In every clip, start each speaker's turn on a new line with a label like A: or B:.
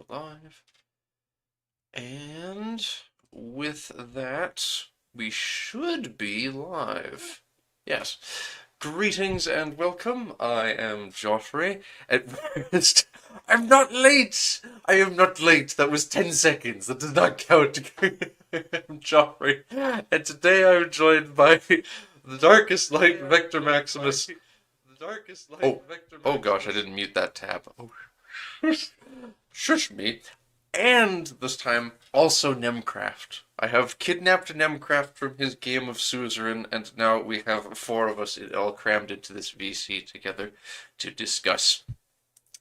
A: Live. And with that, we should be live. Yes. Greetings and welcome. I am Joffrey. At first, I'm not late. I am not late. That was 10 seconds. That does not count. I'm Joffrey. And today I'm joined by the darkest Light and Vector Maximus. Oh gosh, I didn't mute that tab. Oh, shush me. And this time, also Nemcraft. I have kidnapped Nemcraft from his game of suzerain, and now we have four of us all crammed into this VC together to discuss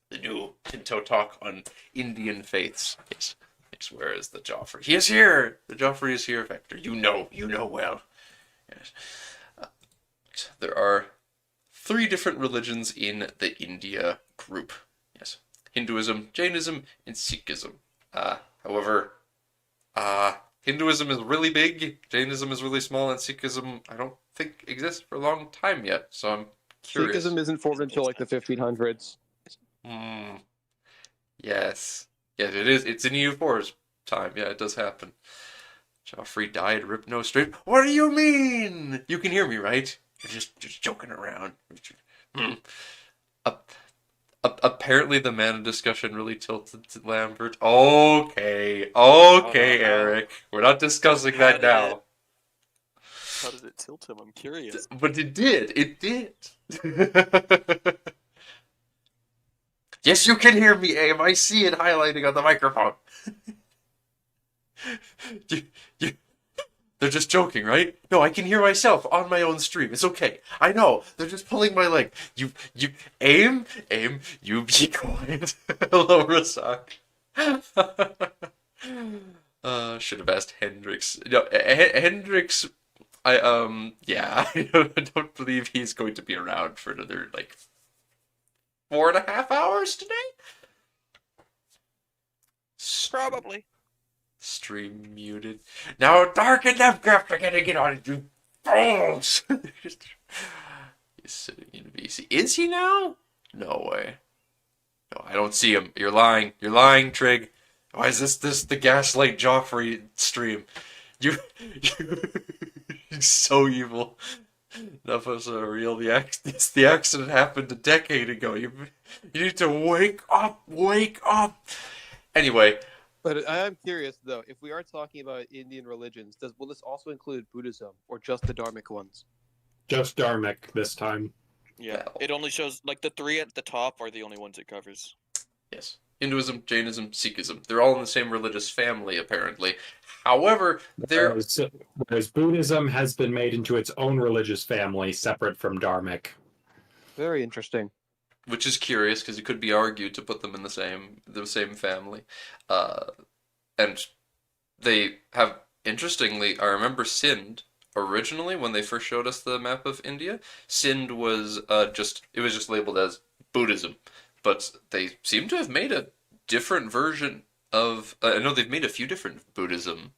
A: the new Pinto talk on Indian faiths. Yes, where is the Joffrey? He is here! The Joffrey is here, Vector. You know well. Yes. There are three different religions in the India group. Yes. Hinduism, Jainism, and Sikhism. However, Hinduism is really big, Jainism is really small, and Sikhism I don't think exists for a long time yet, so I'm curious.
B: Sikhism isn't formed until like the 1500s.
A: Yes. Yes, it is. It's in EU4's time. Yeah, it does happen. Joffrey died, rip no straight. What do you mean? You can hear me, right? You're just joking around. Apparently the mana discussion really tilted to Lambert. Okay, Eric. We're not discussing that now.
C: How did it tilt him? I'm curious.
A: But it did. Yes, you can hear me, Aim. I see it highlighting on the microphone. They're just joking, right? No, I can hear myself on my own stream. It's okay. I know. They're just pulling my leg. Aim, you be quiet. Hello, Rasak. Should have asked Hendrix. No, Hendrix, yeah, I don't believe he's going to be around for another, 4.5 hours today?
C: Probably.
A: Stream muted. Now Dark and Nemcraft are gonna get on it, you fools! He's sitting in VC. Is he now? No way. No, I don't see him. You're lying. You're lying, Trig. Why is this the Gaslight Joffrey stream? You're so evil. None of us are real. The accident happened a decade ago. You need to wake up. Wake up. Anyway.
B: But I am curious, though, if we are talking about Indian religions, will this also include Buddhism, or just the Dharmic ones?
D: Just Dharmic this time.
C: Yeah, it only shows, the three at the top are the only ones it covers.
A: Yes. Hinduism, Jainism, Sikhism. They're all in the same religious family, apparently. However,
D: whereas Buddhism has been made into its own religious family, separate from Dharmic.
B: Very interesting.
A: Which is curious, because it could be argued to put them in the same family. And they have, interestingly, I remember Sind, originally, when they first showed us the map of India, Sind was just labeled as Buddhism. But they seem to have made a different version of, I know they've made a few different Buddhism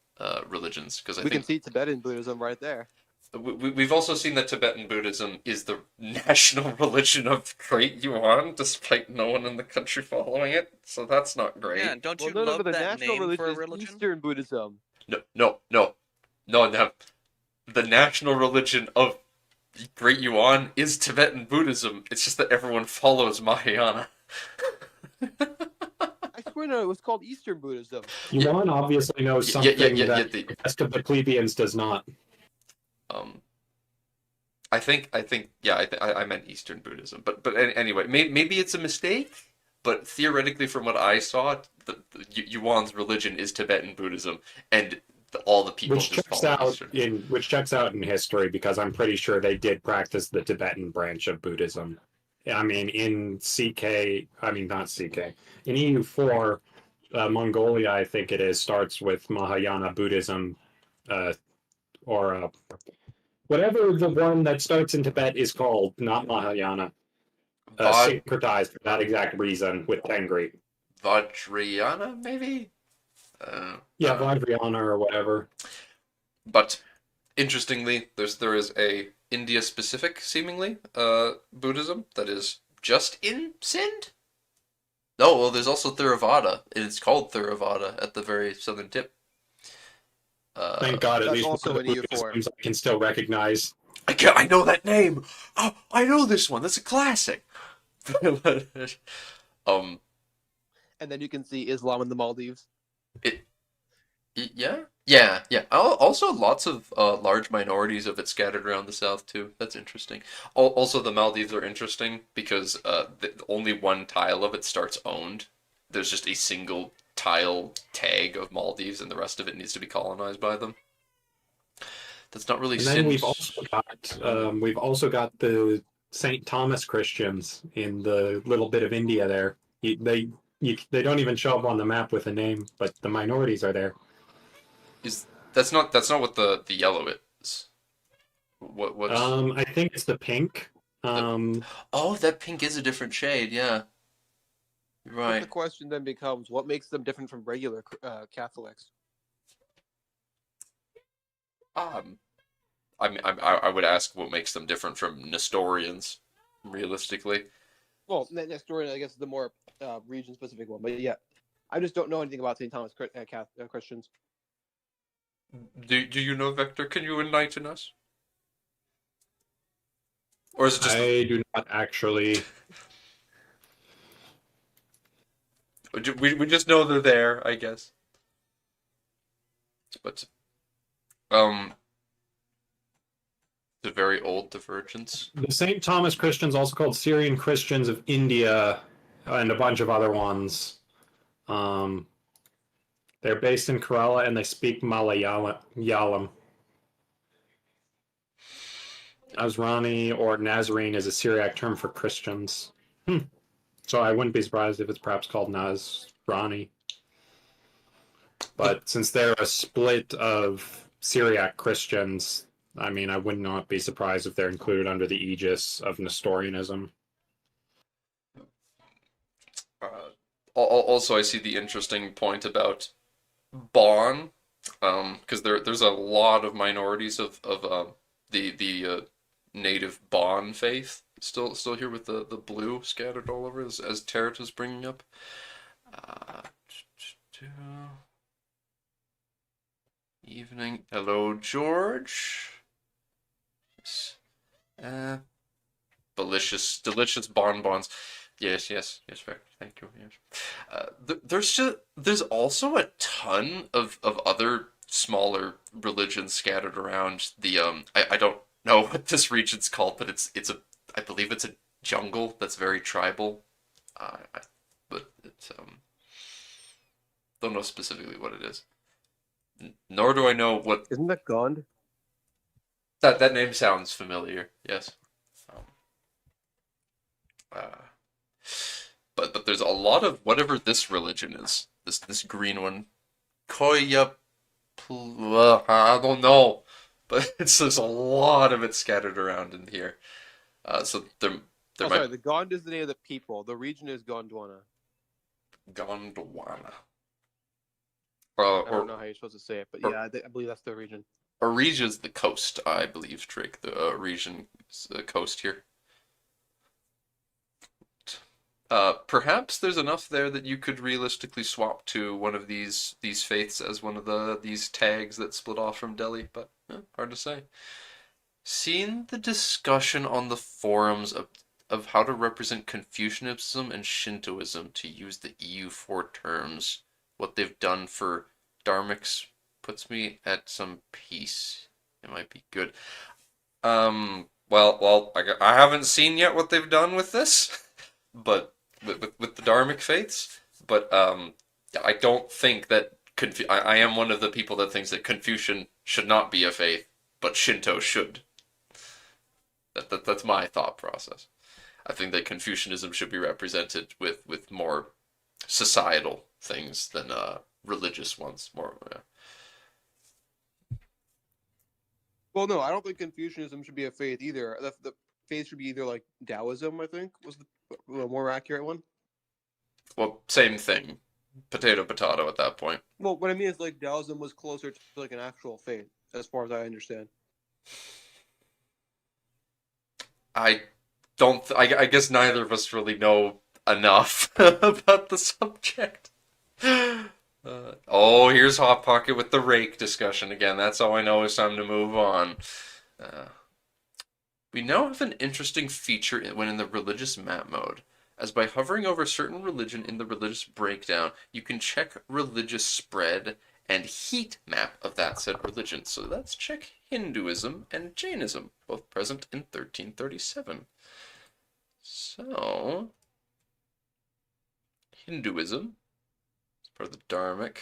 A: religions, because
B: we can see Tibetan Buddhism right there.
A: We've also seen that Tibetan Buddhism is the national religion of Great Yuan, despite no one in the country following it. So that's not great.
C: Yeah, don't you love
B: the
C: that
B: national
C: name for a
B: religion is
C: religion?
B: Eastern Buddhism.
A: No. The national religion of Great Yuan is Tibetan Buddhism. It's just that everyone follows Mahayana.
B: I swear no, it was called Eastern Buddhism.
D: Yuan obviously knows something that the rest of the plebeians does not.
A: I meant Eastern Buddhism, but anyway, maybe it's a mistake. But theoretically, from what I saw, the Yuan's religion is Tibetan Buddhism, and all the people
D: which checks out in history, because I'm pretty sure they did practice the Tibetan branch of Buddhism. I mean, in EU4, Mongolia, I think it is, starts with Mahayana Buddhism, or whatever the one that starts in Tibet is called, not Mahayana. Syncretized for that exact reason with Tengri.
A: Vajrayana, maybe?
D: Vajrayana or whatever.
A: But interestingly, there is a India-specific, seemingly, Buddhism that is just in Sind. No, well, there's also Theravada. It's called Theravada at the very southern tip.
D: Thank God, at
B: That's
D: least one
B: also
D: of
B: in
D: the
B: EU4.
D: Buddhisms I can still recognize.
A: I know that name. Oh, I know this one. That's a classic. um,
B: And then you can see Islam in the Maldives.
A: it, yeah, yeah. Also, lots of large minorities of it scattered around the south too. That's interesting. Also, the Maldives are interesting because only one tile of it starts owned. There's just a single tile tag of Maldives, and the rest of it needs to be colonized by them. That's not really
D: And then
A: since.
D: we've also got the St. Thomas Christians in the little bit of India there. They don't even show up on the map with a name, but the minorities are there.
A: Is that's not what the yellow is. What's
D: I think it's the pink.
A: the
D: Um,
A: oh, that pink is a different shade. Yeah, you're
B: But the
A: right.
B: question then becomes, what makes them different from regular Catholics?
A: Um, I would ask what makes them different from Nestorians, realistically.
B: Well, next door, I guess, is the more region-specific one. But yeah, I just don't know anything about St. Thomas Christians.
A: Do you know, Vector? Can you enlighten us? Or is it just
D: I do not actually.
A: we just know they're there, I guess. But um, the very old divergence.
D: The St. Thomas Christians, also called Syrian Christians of India, and a bunch of other ones. Um, they're based in Kerala and they speak Malayalam. Nazrani or Nazarene is a Syriac term for Christians. So I wouldn't be surprised if it's perhaps called Nazrani. But since they're a split of Syriac Christians, I mean, I would not be surprised if they're included under the aegis of Nestorianism.
A: Also, I see the interesting point about Bon, because there's a lot of minorities of the native Bon faith still here with the blue scattered all over as Tarot was bringing up. Uh, Evening, hello George. Uh, delicious bonbons. Yes, fair. Thank you. Yes. There's also a ton of other smaller religions scattered around the I don't know what this region's called, but it's a I believe it's a jungle that's very tribal. But it's don't know specifically what it is. Nor do I know what
B: Isn't that Gond?
A: that name sounds familiar. Yes. Um, uh, but there's a lot of whatever this religion is. This green one, Koya. I don't know, but there's a lot of it scattered around in here. So there
B: Sorry,
A: might
B: the Gond is the name of the people. The region is Gondwana.
A: Gondwana.
B: I don't
A: Or
B: know how you're supposed to say it, but
A: or
B: yeah, I believe that's the region.
A: Arisia's the coast, I believe, Drake. The region coast here. Perhaps there's enough there that you could realistically swap to one of these faiths as one of these tags that split off from Delhi, but hard to say. Seeing the discussion on the forums of how to represent Confucianism and Shintoism to use the EU4 terms, what they've done for dharmics puts me at some peace. It might be good. Well, I haven't seen yet what they've done with this, but with the dharmic faiths. But I don't think that I am one of the people that thinks that Confucian should not be a faith, but Shinto should. That's my thought process. I think that Confucianism should be represented with more societal things than religious ones. More.
B: Well, no, I don't think Confucianism should be a faith either. The faith should be either like Taoism, I think, was the more accurate one.
A: Well, same thing. Potato, potato at that point.
B: Well, what I mean is like Taoism was closer to like an actual faith, as far as I understand.
A: I don't. I guess neither of us really know enough about the subject. Here's Hot Pocket with the rake discussion again. That's all I know. It's time to move on. We now have an interesting feature when in the religious map mode, as by hovering over a certain religion in the religious breakdown, you can check religious spread and heat map of that said religion. So let's check Hinduism and Jainism, both present in 1337. So, Hinduism is part of the Dharmic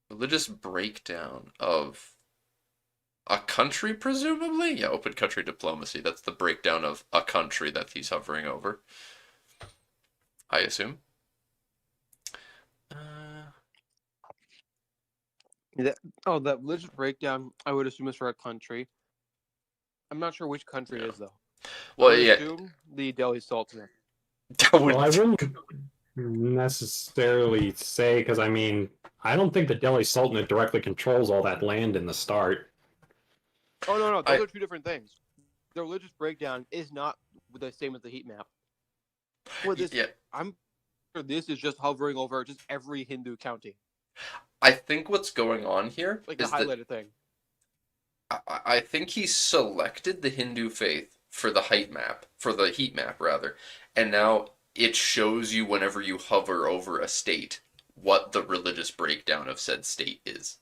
A: religious breakdown of a country, presumably? Yeah, open country diplomacy. That's the breakdown of a country that he's hovering over, I assume.
B: That religious breakdown, I would assume is for a country. I'm not sure which country it is, though.
A: Well,
B: I would
A: yeah.
B: assume the Delhi Sultanate.
D: Well, I wouldn't necessarily say, because I mean, I don't think the Delhi Sultanate directly controls all that land in the start.
B: Oh, no, those are two different things. The religious breakdown is not the same as the heat map. For this,
A: Yeah.
B: I'm sure this is just hovering over just every Hindu county,
A: I think what's going on here
B: like the
A: is that
B: highlighted thing.
A: I think he selected the Hindu faith for the heat map, rather, and now it shows you whenever you hover over a state what the religious breakdown of said state is.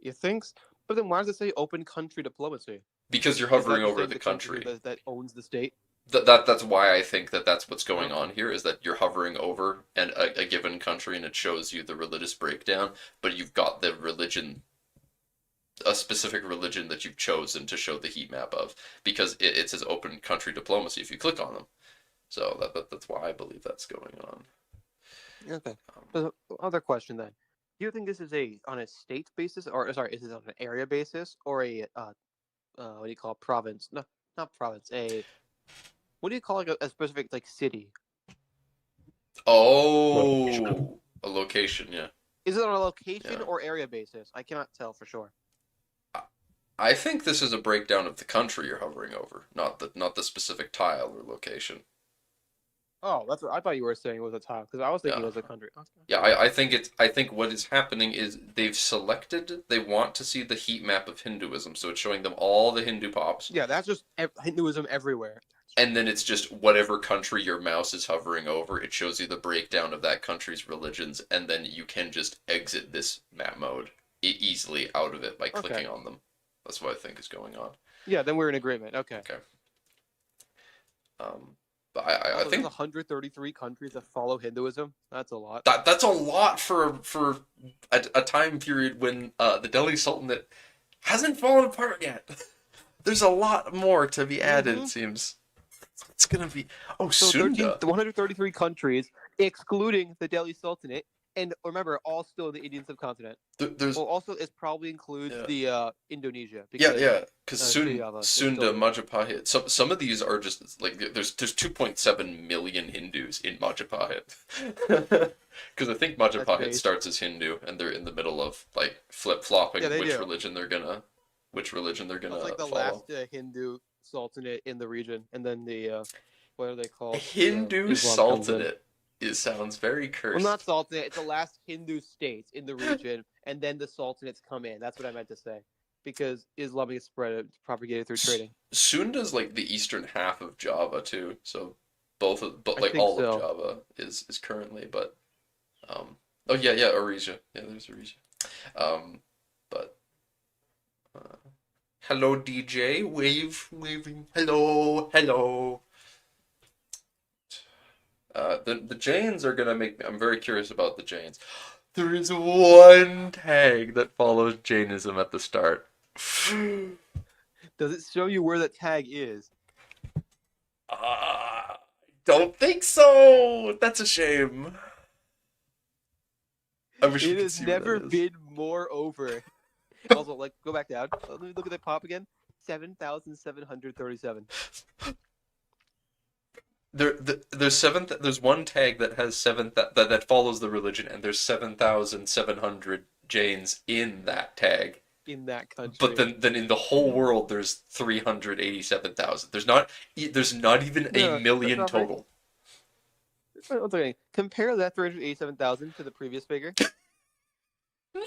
B: You think? But then why does it say open country diplomacy?
A: Because you're
B: Is that
A: hovering
B: just
A: over
B: saying
A: the country.
B: that owns the state.
A: That's why I think that's what's going on here, is that you're hovering over a given country and it shows you the religious breakdown, but you've got the religion, a specific religion that you've chosen to show the heat map of, because it says open country diplomacy if you click on them. So that's why I believe that's going on.
B: Okay. So, other question then. Do you think this is on a state basis, or sorry, is it on an area basis, or a what do you call it, province? No, not province. What do you call a specific city?
A: Oh, a location, yeah.
B: Is it on a location
A: Yeah.
B: or area basis? I cannot tell for sure.
A: I think this is a breakdown of the country you're hovering over, not the specific tile or location.
B: Oh, that's what I thought you were saying was a tile, because I was thinking it was a country. Okay.
A: Yeah, I think what is happening is they want to see the heat map of Hinduism, so it's showing them all the Hindu pops.
B: Yeah, that's just Hinduism everywhere.
A: And then it's just whatever country your mouse is hovering over, it shows you the breakdown of that country's religions, and then you can just exit this map mode easily out of it by clicking on them. That's what I think is going on.
B: Yeah, then we're in agreement. Okay.
A: But I think
B: 133 countries that follow Hinduism. That's a lot.
A: that's a lot for a time period when the Delhi Sultanate hasn't fallen apart yet. There's a lot more to be added, it seems. It's gonna be Sunda.
B: 133 countries, excluding the Delhi Sultanate, and remember, all still in the Indian subcontinent.
A: There's
B: also it probably includes the Indonesia.
A: Because
B: Sunda
A: Sunda, Majapahit. Some of these are just there's 2.7 million Hindus in Majapahit. Because I think Majapahit starts as Hindu, and they're in the middle of flip flopping which religion they're gonna
B: That's like the
A: follow.
B: last Hindu sultanate in the region, and then the what are they called?
A: Hindu sultanate. It sounds very cursed.
B: Well, not sultanate. It's the last Hindu state in the region, and then the sultanates come in. That's what I meant to say, because Islam is propagated through trading.
A: Sunda's the eastern half of Java too, so all of Java is currently, but Orisia. Yeah, there's Orisia. But hello DJ, waving. Hello. The Jains are gonna make me. I'm very curious about the Jains. There is one tag that follows Jainism at the start.
B: Does it show you where that tag is?
A: Don't think so. That's a shame. I wish
B: it has never been more over. Also, go back down. Let me look at that pop again. 7,737.
A: There's one tag that has that follows the religion, and there's 7,700 Jains in that tag.
B: In that country.
A: But then in the whole world, there's 387,000. There's not even a million total.
B: One second. Compare that 387,000 to the previous figure. Go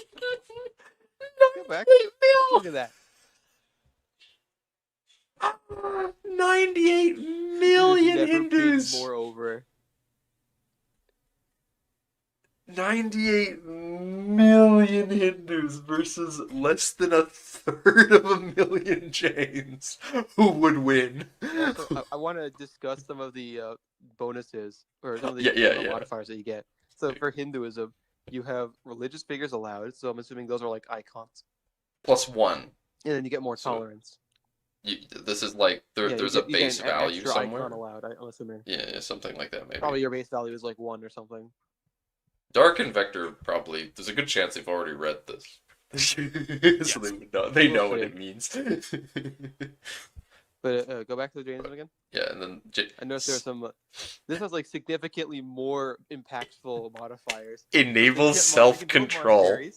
B: back. Look at that.
A: 98 million
B: There's never been
A: Hindus.
B: more over.
A: 98 million Hindus versus less than a third of a million Jains. Who would win?
B: Also, I want to discuss some of the bonuses or some of the
A: Yeah.
B: modifiers that you get. So for Hinduism, you have religious figures allowed. So I'm assuming those are like icons,
A: +1.
B: and then you get more
A: So,
B: tolerance.
A: This is like there's a
B: you get
A: base
B: an
A: value
B: extra
A: somewhere.
B: icon allowed. I'm assuming.
A: Yeah, something like that maybe.
B: Probably your base value is like 1 or something.
A: Dark and Vector probably. There's a good chance they've already read this, so
C: Yes.
A: they would know. They know
B: We'll
A: what
B: see.
A: it means.
B: But go back to the Jainism again.
A: Yeah, and then
B: I noticed there are some. This has like significantly more impactful modifiers.
A: enables
B: You
A: self-control.
B: can build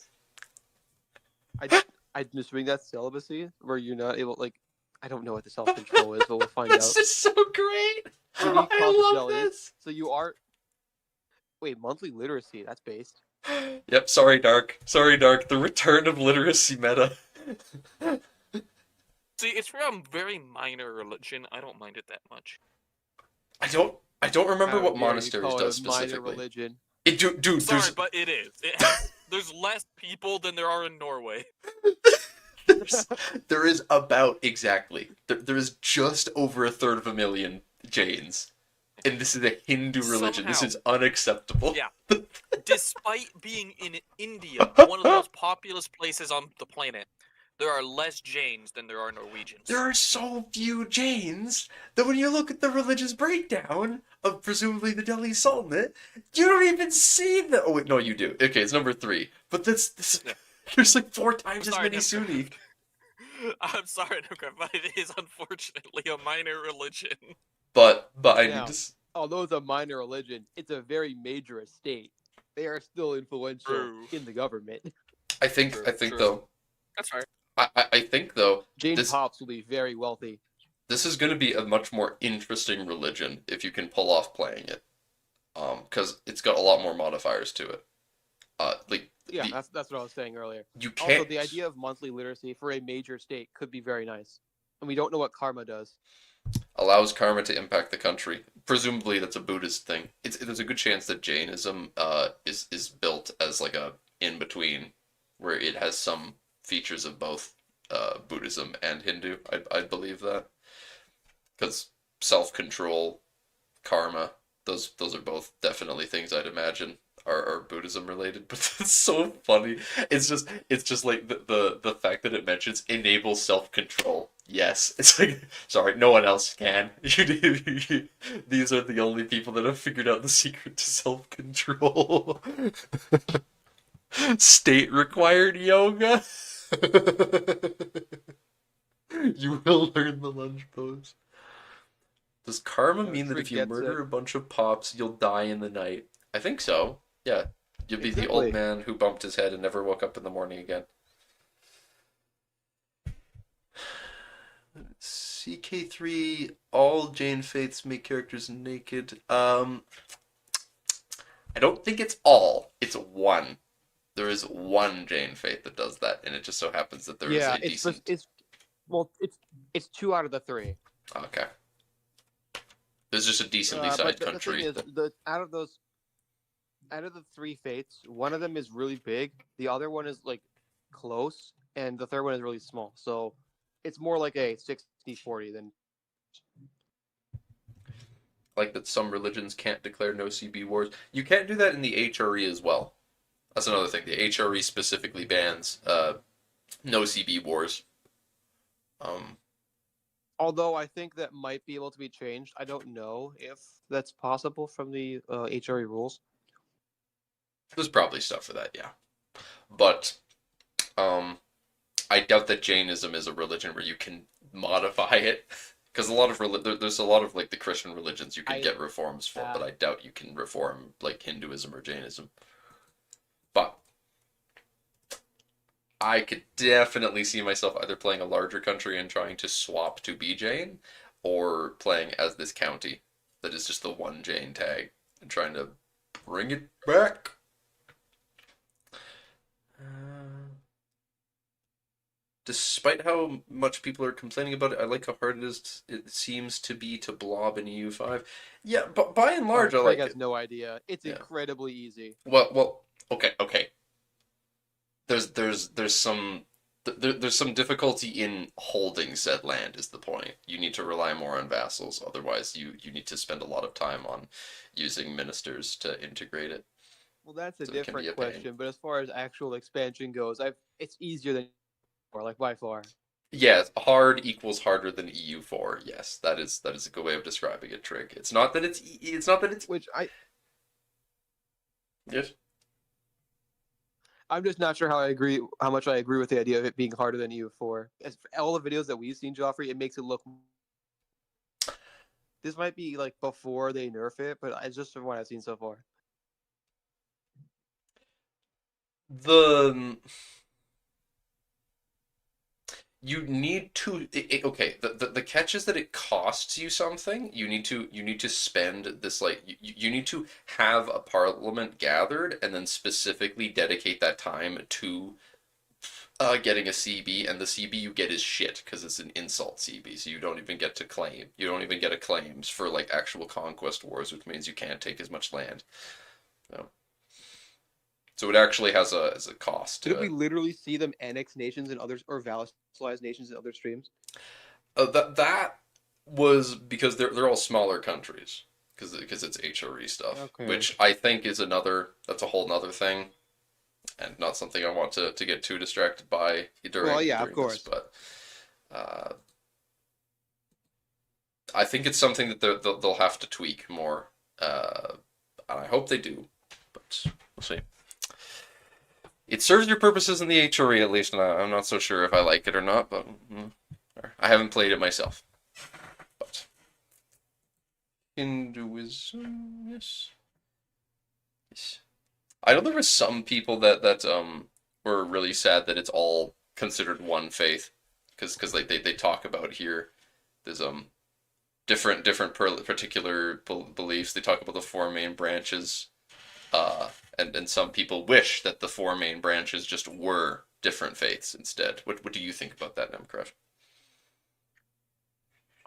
B: monasteries. I'm assuming that's celibacy, where you're not able like. I don't know what the self-control is, but we'll find
A: This
B: out.
A: is so great.
B: You need
A: I love
B: causality.
A: this.
B: So you are. Wait, monthly literacy. That's based.
A: Yep, sorry, Dark. Sorry, Dark. The return of literacy meta.
C: See, it's for a very minor religion. I don't mind it that much.
A: I don't remember
B: How
A: what
B: dare you
A: monasteries
B: call it
A: does
B: a minor
A: specifically.
B: religion.
A: Dude,
C: Sorry,
A: there's
C: but it is. There's less people than there are in Norway.
A: there is about exactly. There is just over a third of a million Jains. And this is a Hindu religion. This
C: Somehow.
A: is unacceptable.
C: Yeah. Despite being in India, one of the most populous places on the planet, there are less Jains than there are Norwegians.
A: There are so few Jains that when you look at the religious breakdown of presumably the Delhi Sultanate, you don't even see the. Oh wait, no, you do. Okay, it's number 3. But this
C: Yeah.
A: there's like 4 times as
C: Sorry,
A: many
C: Nemcraft.
A: Sunni.
C: I'm sorry, Nemcraft, but it is unfortunately a minor religion.
A: But I
B: Now,
A: need to.
B: Although it's a minor religion, it's a very major estate. They are still influential
C: True.
B: in the government.
A: I think
C: True.
A: though.
C: That's right.
A: I think though
B: Jane
A: This-
B: Pops will be very wealthy.
A: this is going to be a much more interesting religion if you can pull off playing it. Because it's got a lot more modifiers to it. Like
B: Yeah,
A: the-
B: that's what I was saying earlier.
A: you can't.
B: Also, the idea of monthly literacy for a major state could be very nice. And we don't know what karma does.
A: Allows karma to impact the country. Presumably, that's a Buddhist thing. There's a good chance that Jainism is built as like a in between, where it has some features of both Buddhism and Hindu. I believe that because self-control, karma, those are both definitely things I'd imagine are Buddhism related. But it's so funny. It's just like the fact that it mentions enable self-control. Yes, it's like, sorry, no one else can. These are the only people that have figured out the secret to self-control. State required yoga. You will learn the lunge pose. Does karma mean that if you
B: Forgets
A: murder
B: it.
A: a bunch of pops, you'll die in the night? I think so. Yeah, you'll be the old
B: Exactly.
A: man who bumped his head and never woke up in the morning again. CK3, all Jane Faiths make characters naked. I don't think it's all. It's one. There is one Jane Faith that does that, and it just so happens that there is a decent.
B: It's 2 out of the 3.
A: Okay. There's just a decently
B: But
A: sized
B: the
A: country.
B: thing is, out of the 3 faiths, one of them is really big, the other one is like close, and the third one is really small. So it's more like a 60-40 than.
A: Like that some religions can't declare no CB wars. You can't do that in the HRE as well. That's another thing. The HRE specifically bans no CB wars.
B: Although I think that might be able to be changed. I don't know if that's possible from the HRE rules.
A: There's probably stuff for that, yeah. But I doubt that Jainism is a religion where you can modify it. Because there's a lot of like the Christian religions you can get reforms for, but I doubt you can reform like Hinduism or Jainism. But I could definitely see myself either playing a larger country and trying to swap to be Jain, or playing as this county that is just the one Jain tag and trying to bring it back. Despite how much people are complaining about it, I like how hard it seems to be to blob in EU5. Yeah, but by and large, I
B: Craig
A: like
B: has
A: it.
B: no idea. It's
A: Yeah.
B: incredibly easy.
A: Well, okay. There's some there's some difficulty in holding said land is the point. You need to rely more on vassals, otherwise you need to spend a lot of time on using ministers to integrate it.
B: Well, that's a
A: So it can be
B: different
A: a pain.
B: question. But as far as actual expansion goes, it's easier than or like by far.
A: Yes, hard equals harder than EU4. Yes, that is a good way of describing it, Trig. It's not that it's not that it's
B: Which
A: yes.
B: I'm just not sure how much I agree with the idea of it being harder than EU4. As all the videos that we've seen, Joffrey, it makes it look. This might be like before they nerf it, but it's just from what I've seen so far.
A: You need to okay, the catch is that it costs you something. You need to spend this, like, you need to have a parliament gathered and then specifically dedicate that time to getting a CB, and the CB you get is shit because it's an insult CB, so you don't even get to claim. You don't even get a claims for like actual conquest wars, which means you can't take as much land. So it actually has a cost to
B: Did we
A: it.
B: literally see them annex nations in others or vassalize nations in other streams?
A: That was because they're all smaller countries because it's HRE stuff,
B: Okay.
A: which I think is that's a whole nother thing, and not something I want to get too distracted by during.
B: Well, yeah,
A: during
B: of course.
A: This, but I think it's something that they'll have to tweak more, and I hope they do, but we'll see. It serves your purposes in the HRE at least, and I'm not so sure if I like it or not, but I haven't played it myself. But Hinduism, yes. I know there were some people that were really sad that it's all considered one faith, because they talk about here there's different particular beliefs. They talk about the four main branches. And some people wish that the four main branches just were different faiths instead. What do you think about that, Nemcraft?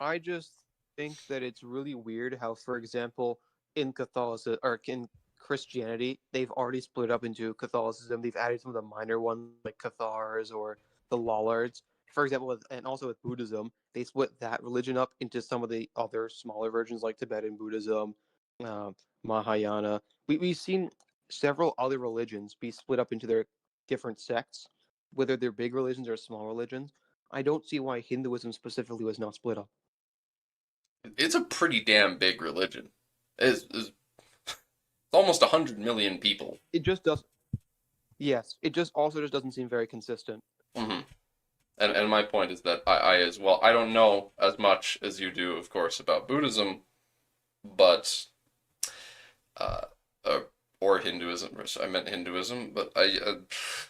B: I just think that it's really weird how, for example, in Catholicism or in Christianity, they've already split up into Catholicism. They've added some of the minor ones like Cathars or the Lollards. For example, and also with Buddhism, they split that religion up into some of the other smaller versions like Tibetan Buddhism, uh, Mahayana. We've seen several other religions be split up into their different sects, whether they're big religions or small religions. I don't see why Hinduism specifically was not split up.
A: It's a pretty damn big religion. It's almost 100 million people.
B: It just does. Yes, it just also just doesn't seem very consistent.
A: Mm-hmm. And my point is that I as well, I don't know as much as you do, of course, about Buddhism, but or Hinduism. I meant Hinduism, but I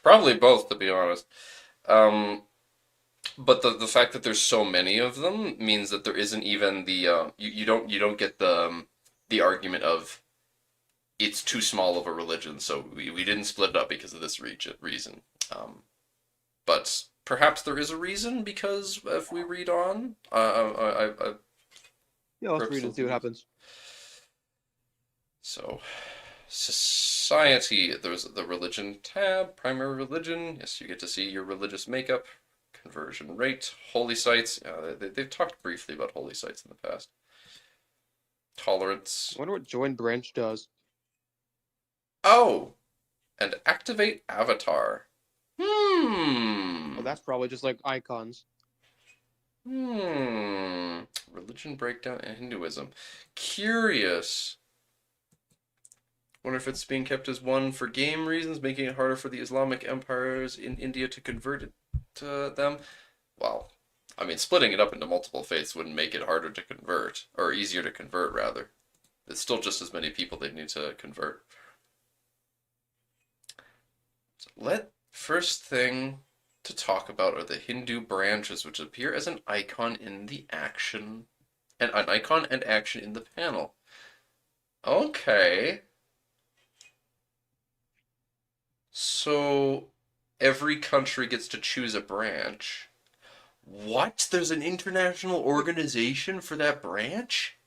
A: probably both, to be honest. But the fact that there's so many of them means that there isn't even the you don't get the argument of it's too small of a religion, so we didn't split it up because of this reason. But perhaps there is a reason, because if we read on,
B: Yeah, let's read and see what happens.
A: So, society, there's the religion tab, primary religion. Yes, you get to see your religious makeup, conversion rate, holy sites. They've talked briefly about holy sites in the past. Tolerance.
B: I wonder what join branch does.
A: Oh, and activate avatar.
B: Well, that's probably just like icons.
A: Religion breakdown and Hinduism. Curious. Wonder if it's being kept as one for game reasons, making it harder for the Islamic empires in India to convert it to them. Well, I mean, splitting it up into multiple faiths wouldn't make it harder to convert, or easier to convert, rather. It's still just as many people they need to convert. So first thing to talk about are the Hindu branches, which appear as an icon in the action, and an icon and action in the panel. Okay. So every country gets to choose a branch. What? There's an international organization for that branch?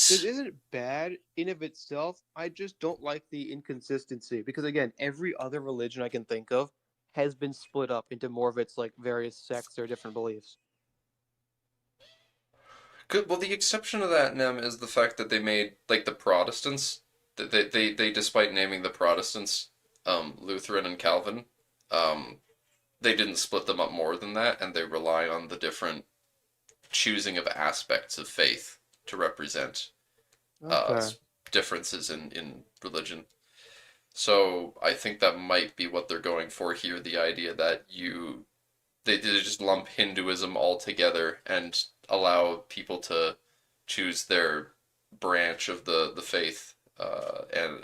B: This
A: What?
B: isn't bad in of itself. I just don't like the inconsistency because again, every other religion I can think of has been split up into more of its like various sects or different beliefs.
A: Good. Well, the exception to that, Nem, is the fact that they made like the Protestants. They despite naming the Protestants Lutheran and Calvin, um, they didn't split them up more than that, and they rely on the different choosing of aspects of faith to represent uh,
B: Okay.
A: differences in religion. So I think that might be what they're going for here. The idea that they just lump Hinduism all together and allow people to choose their branch of the faith and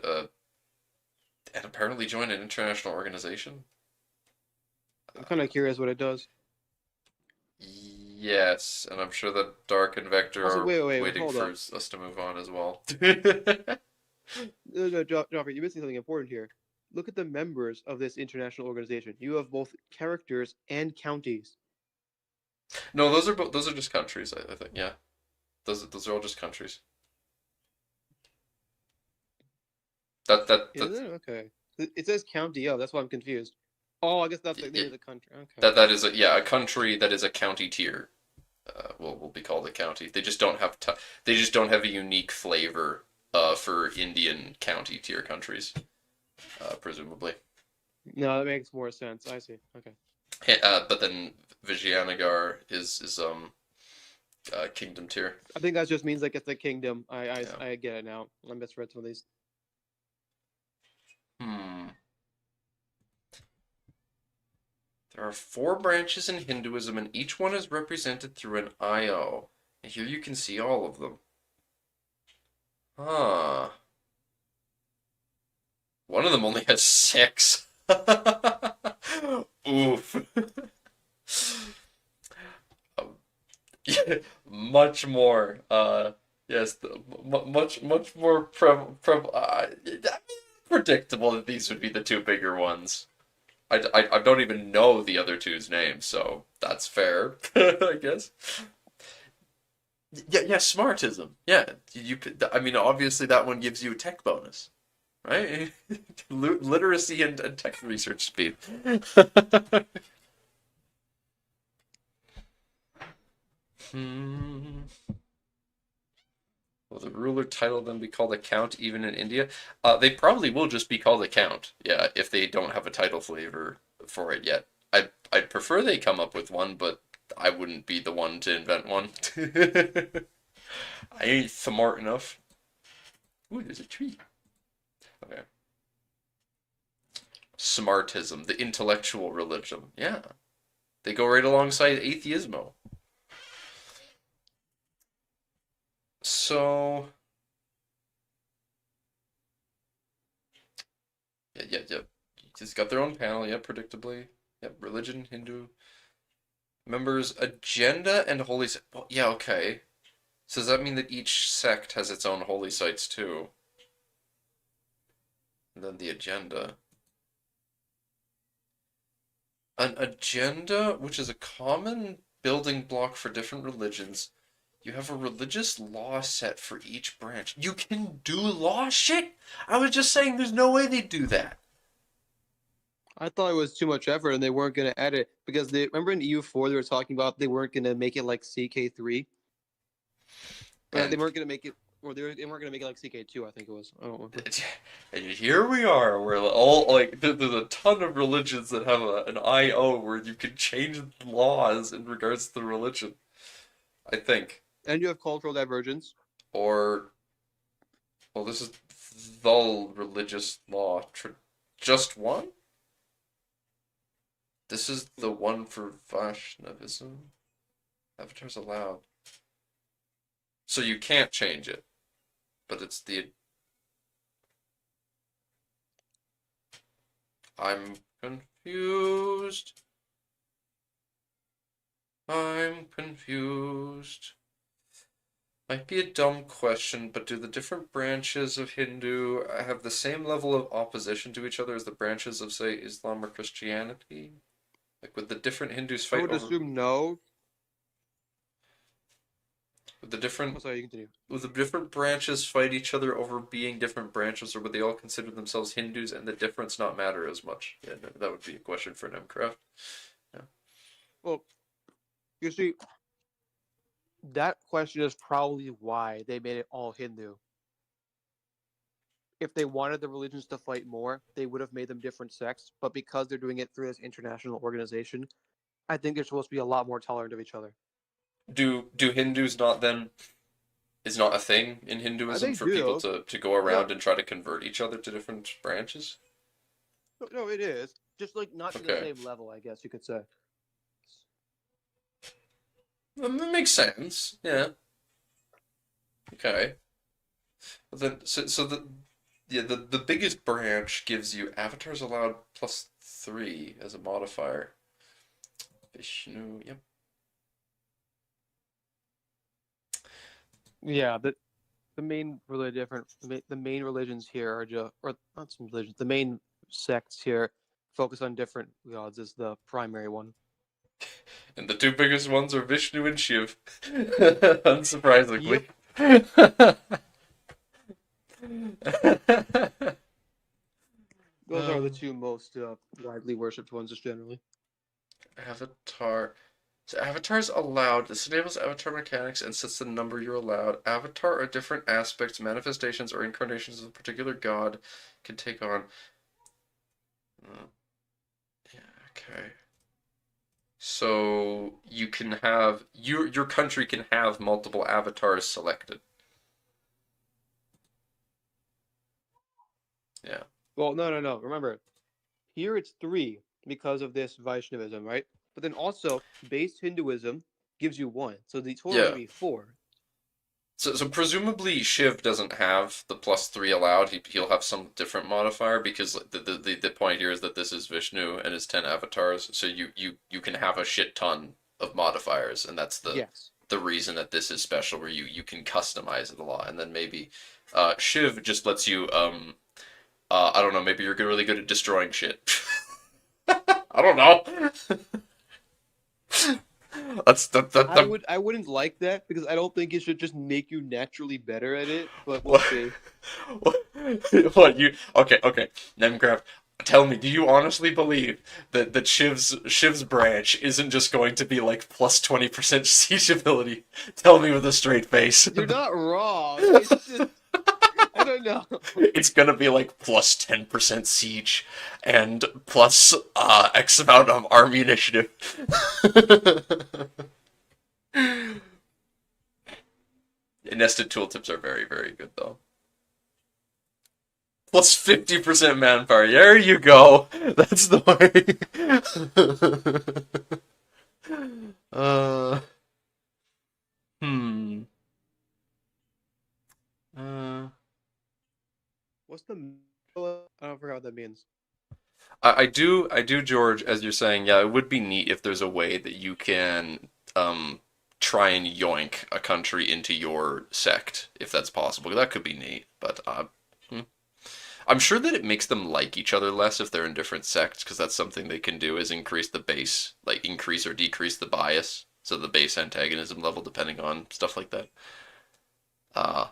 A: apparently join an international organization.
B: I'm kind of curious what it does.
A: Yes, and I'm sure that Dark and Vector
B: Also,
A: are
B: wait,
A: waiting
B: hold
A: for
B: up.
A: us to move on as well.
B: No, Joffrey, you're missing something important here. Look at the members of this international organization. You have both characters and counties.
A: No, those are just countries. I think. Yeah, those are all just countries.
B: Is it? Okay. It says county. Oh, that's why I'm confused. Oh, I guess that's the name of the country. Okay.
A: that is a country that is a county tier. Will be called a county. They just don't have a unique flavor for Indian county tier countries, presumably.
B: No, that makes more sense. I see. Okay.
A: But then Vijayanagar is kingdom tier.
B: I think that just means like it's the kingdom.
A: Yeah.
B: I get it now. I misread some of these.
A: Hmm. There are 4 branches in Hinduism, and each one is represented through an IO. And here you can see all of them. Huh. One of them only has 6. Oof. Yeah, much more. Yes, much more predictable that these would be the 2 bigger ones. I don't even know the other two's names, so that's fair, I guess. Yeah, smartism. Yeah, I mean, obviously that one gives you a tech bonus, right? Literacy and tech research speed. Hmm. Will the ruler title then be called a count even in India? They probably will just be called a count, yeah, if they don't have a title flavor for it yet. I'd prefer they come up with one, but I wouldn't be the one to invent one. I ain't smart enough. Ooh, there's a tree. Okay. Smartism, the intellectual religion. Yeah. They go right alongside atheismo. So, yeah. Just got their own panel, yeah, predictably. Yep, religion, Hindu. Members, agenda, and holy site. Well, yeah, okay. So does that mean that each sect has its own holy sites too? And then the agenda. An agenda, which is a common building block for different religions. You have a religious law set for each branch. You can do law shit? I was just saying there's no way they'd do that.
B: I thought it was too much effort and they weren't going to add it because they remember in EU4 they were talking about they weren't going to make it like CK3. They
A: And
B: weren't going to make it, or they weren't going to make it like CK2. I think it was. I don't remember.
A: and here we are. We're all like, there's a ton of religions that have an IO where you can change laws in regards to the religion. I think.
B: And you have cultural divergence.
A: Or, well, this is the religious law. Just one? This is the one for Vaishnavism. Avatars allowed. So you can't change it. But it's the... I'm confused. I'm confused. Might be a dumb question, but do the different branches of Hindu have the same level of opposition to each other as the branches of, say, Islam or Christianity? Like, would the different Hindus
B: I
A: fight
B: would
A: over?
B: assume no.
A: Would the
B: Oh,
A: different
B: sorry, you continue.
A: would the different branches fight each other over being different branches, or would they all consider themselves Hindus and the difference not matter as much? Yeah, no, that would be a question for Nemcraft.
B: Well, you see, that question is probably why they made it all Hindu. If they wanted the religions to fight more, they would have made them different sects. But because they're doing it through this international organization, I think they're supposed to be a lot more tolerant of each other.
A: Do Hindus not then is not a thing in Hinduism
B: They
A: for people
B: do.
A: to go around and try to convert each other to different branches?
B: No, it is. Just like not to the
A: Okay.
B: same level, I guess you could say.
A: That makes sense. Yeah. Okay. But then, so the biggest branch gives you avatars allowed +3 as a modifier. Vishnu. Yep.
B: Yeah, the main really different. The main religions here are just, or not some religions. The main sects here focus on different gods. Is the primary one.
A: And the two biggest ones are Vishnu and Shiv. Unsurprisingly.
B: Those are the two most widely worshipped ones, just generally.
A: Avatar. So avatars allowed. This enables avatar mechanics and sets the number you're allowed. Avatar are different aspects, manifestations, or incarnations of a particular god can take on. Yeah, okay. So you can have your country can have multiple avatars selected. Yeah.
B: Well, no. Remember, here it's 3 because of this Vaishnavism, right? But then also, base Hinduism gives you 1, so the total
A: Yeah.
B: would be 4.
A: So presumably Shiv doesn't have the +3 allowed. He'll have some different modifier because the point here is that this is Vishnu and his 10 avatars. So you can have a shit ton of modifiers, and that's
B: Yes.
A: the reason that this is special, where you can customize it a lot. And then maybe Shiv just lets you I don't know, maybe you're really good at destroying shit. I don't know.
B: I wouldn't like that because I don't think it should just make you naturally better at it. But we'll
A: What?
B: see.
A: What you? Okay. Nemcraft, tell me, do you honestly believe that Shiv's branch isn't just going to be like +20% siege ability? Tell me with a straight face.
B: You're not wrong. It's just, I don't know.
A: It's gonna be like +10% siege and plus X amount of army initiative. Nested tooltips are very, very good though. +50% manpower. There you go. That's the way. Hmm.
B: What's the? I don't forget what that means.
A: I do, George, as you're saying, yeah, it would be neat if there's a way that you can try and yoink a country into your sect, if that's possible. That could be neat, but I'm sure that it makes them like each other less if they're in different sects, because that's something they can do is increase the base, like increase or decrease the bias, so the base antagonism level, depending on stuff like that.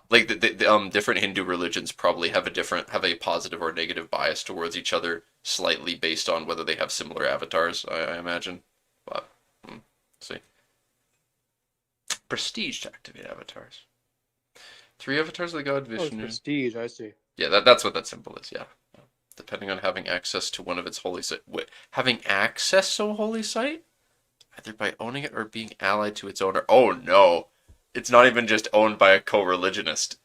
A: Like the different Hindu religions probably have a positive or negative bias towards each other, slightly based on whether they have similar avatars. I imagine, but see. Prestige to activate avatars. 3 avatars of the god
B: Oh, it's
A: Vishnu.
B: prestige. I see.
A: Yeah, that's what that symbol is. Yeah, depending on having access to one of its holy site. Having access to a holy site, either by owning it or being allied to its owner. Oh no. It's not even just owned by a co-religionist.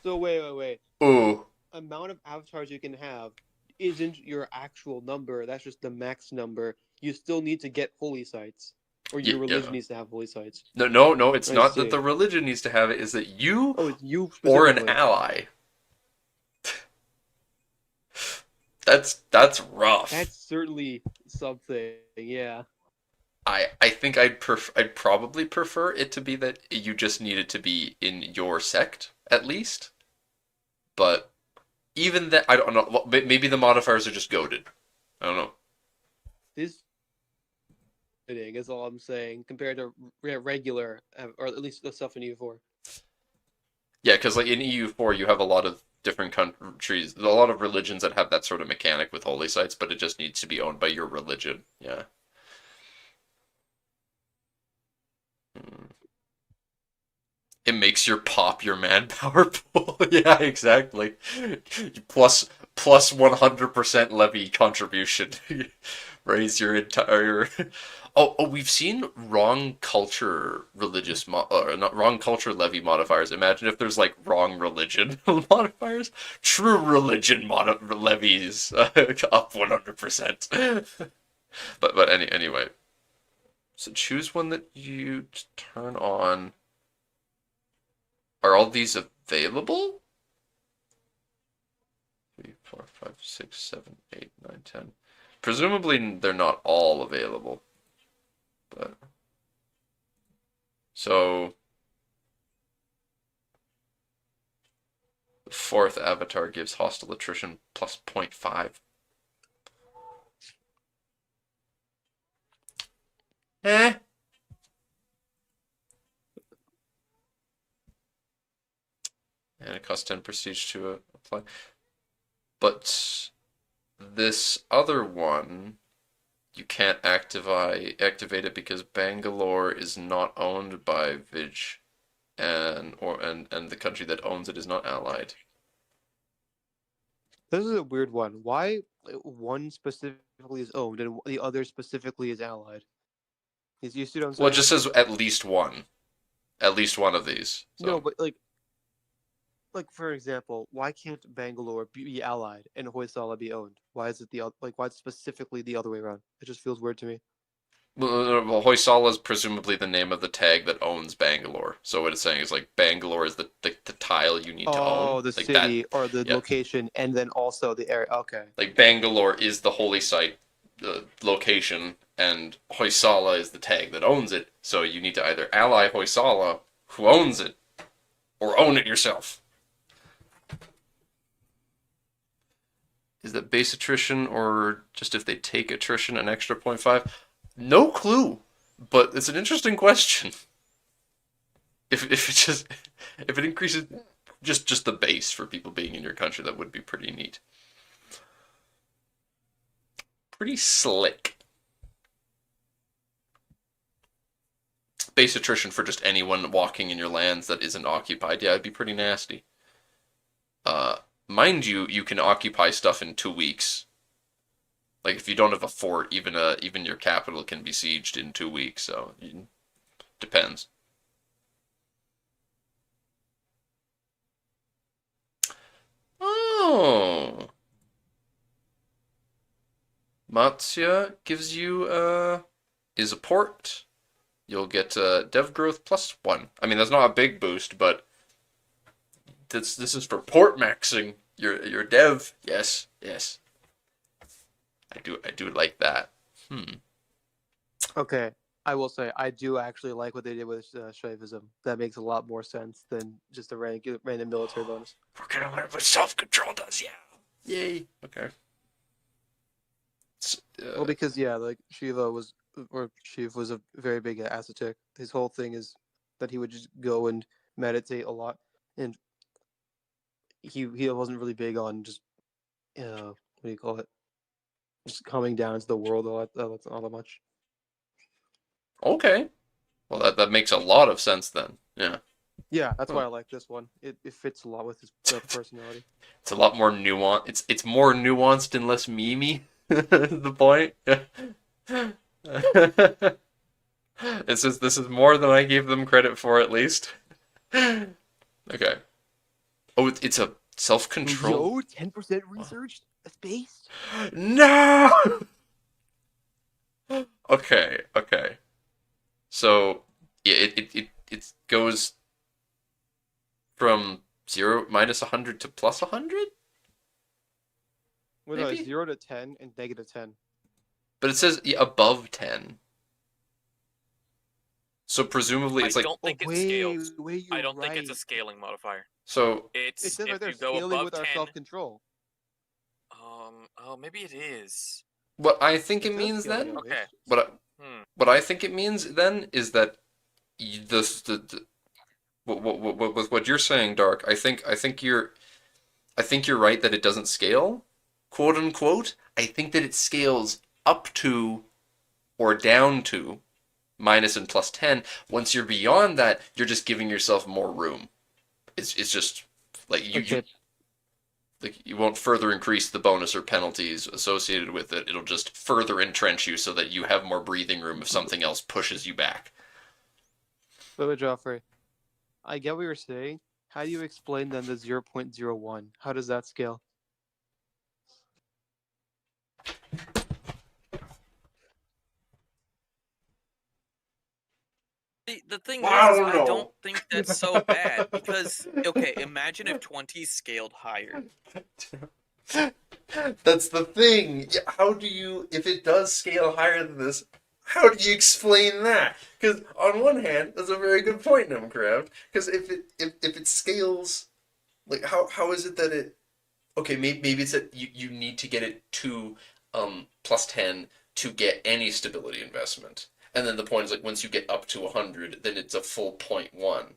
B: So wait.
A: Ooh.
B: Amount of avatars you can have isn't your actual number. That's just the max number. You still need to get holy sites, or your religion needs to have holy sites.
A: No. It's
B: I
A: not
B: see.
A: that the religion needs to have it. Is that you
B: Oh, it's you
A: or an
B: specifically.
A: ally? That's rough.
B: That's certainly something. Yeah.
A: I think I'd probably prefer it to be that you just need it to be in your sect at least. But even that, I don't know. Maybe the modifiers are just goaded. I don't know.
B: This is all I'm saying compared to regular, or at least the stuff in EU4.
A: Yeah, because like in EU4, you have a lot of different countries, a lot of religions that have that sort of mechanic with holy sites, but it just needs to be owned by your religion. Yeah. It makes your pop your manpower pool. Yeah, exactly. Plus 100% levy contribution. Raise your entire. Oh, we've seen wrong culture not wrong culture levy modifiers. Imagine if there's like wrong religion modifiers. True religion levies up 100%. Anyway. So choose one that you turn on. Are all these available? 3, 4, 5, 6, 7, 8, 9, 10. Presumably they're not all available. But so the fourth avatar gives hostile attrition plus 0.5. Eh. And it costs 10 prestige to apply. But this other one, you can't activate it because Bangalore is not owned by Vij, and the country that owns it is not allied.
B: This is a weird one. Why one specifically is owned and the other specifically is allied? You see what I'm saying?
A: Well, it just says at least one of these. So.
B: No, but like for example, why can't Bangalore be allied and Hoysala be owned? Why is it why it's specifically the other way around? It just feels weird to me.
A: Well, Hoysala is presumably the name of the tag that owns Bangalore. So what it's saying is like Bangalore is the tile you need to own.
B: Oh, the
A: like
B: city
A: that,
B: or the location, and then also the area. Okay.
A: Like Bangalore is the holy site, the location, and Hoysala is the tag that owns it. So you need to either ally Hoysala, who owns it, or own it yourself. Is that base attrition, or just if they take attrition, an extra 0.5? No clue, but it's an interesting question. If it increases just the base for people being in your country, that would be pretty neat. Pretty slick. Base attrition for just anyone walking in your lands that isn't occupied. Yeah, it'd be pretty nasty. Mind you, you can occupy stuff in 2 weeks. Like if you don't have a fort, even your capital can be sieged in 2 weeks. So depends. Oh, Matsya gives you is a port. You'll get dev growth +1. I mean that's not a big boost, but this is for port maxing your dev. Yes. I do like that.
B: Okay, I will say I do actually like what they did with Shaivism. That makes a lot more sense than just a random military bonus.
A: We're gonna learn what self-control does. Yeah. Yay. Okay.
B: Well, because like Shiv was a very big ascetic. His whole thing is that he would just go and meditate a lot, and he wasn't really big on just what do you call it? Just coming down into the world all that much.
A: Okay. Well, that makes a lot of sense then. Yeah.
B: Yeah, that's why I like this one. It fits a lot with his personality.
A: It's a lot more nuanced. It's more nuanced and less memey. The point. This is more than I gave them credit for, at least. Okay. Oh, it's a self-control.
B: Yo, 10% research. That's based.
A: No. Okay. So yeah, it goes from -100 to +100.
B: Well, no, 0 to 10 and -10.
A: But it says above 10. So presumably it's
C: I
A: like,
C: don't think it
B: wait,
C: scales.
B: wait, you're
C: I don't
B: right.
C: think it's a scaling modifier.
A: so
B: It
C: It's
B: says right
C: if
B: there,
C: you go
B: scaling
C: above
B: with our
C: 10.
B: self-control.
C: Oh, maybe it is.
A: what I think
B: It
A: it
B: says
A: means
B: scaling
A: then,
B: of
C: Okay.
B: it.
A: what I think it means then is that the with what you're saying, Dark. I think you're right that it doesn't scale, quote unquote. I think that it scales up to or down to minus and plus 10. Once you're beyond that, you're just giving yourself more room. It's just like
B: Okay,
A: you won't further increase the bonus or penalties associated with it. It'll just further entrench you so that you have more breathing room if something else pushes you back.
B: but Joffrey, I get what you're saying. How do you explain then the 0.01? How does that scale?
C: The thing
A: I
C: is,
A: don't
C: I
A: know.
C: don't think that's so bad because okay, imagine if 20 scaled higher.
A: That's the thing. How do you, if it does scale higher than this, how do you explain that? Because on one hand, that's a very good point, Numcraft. Because if it scales, like how is it that it? Okay, maybe it's that you need to get it to plus 10 to get any stability investment, and then the point is like once you get up to 100, then it's a full 0.1.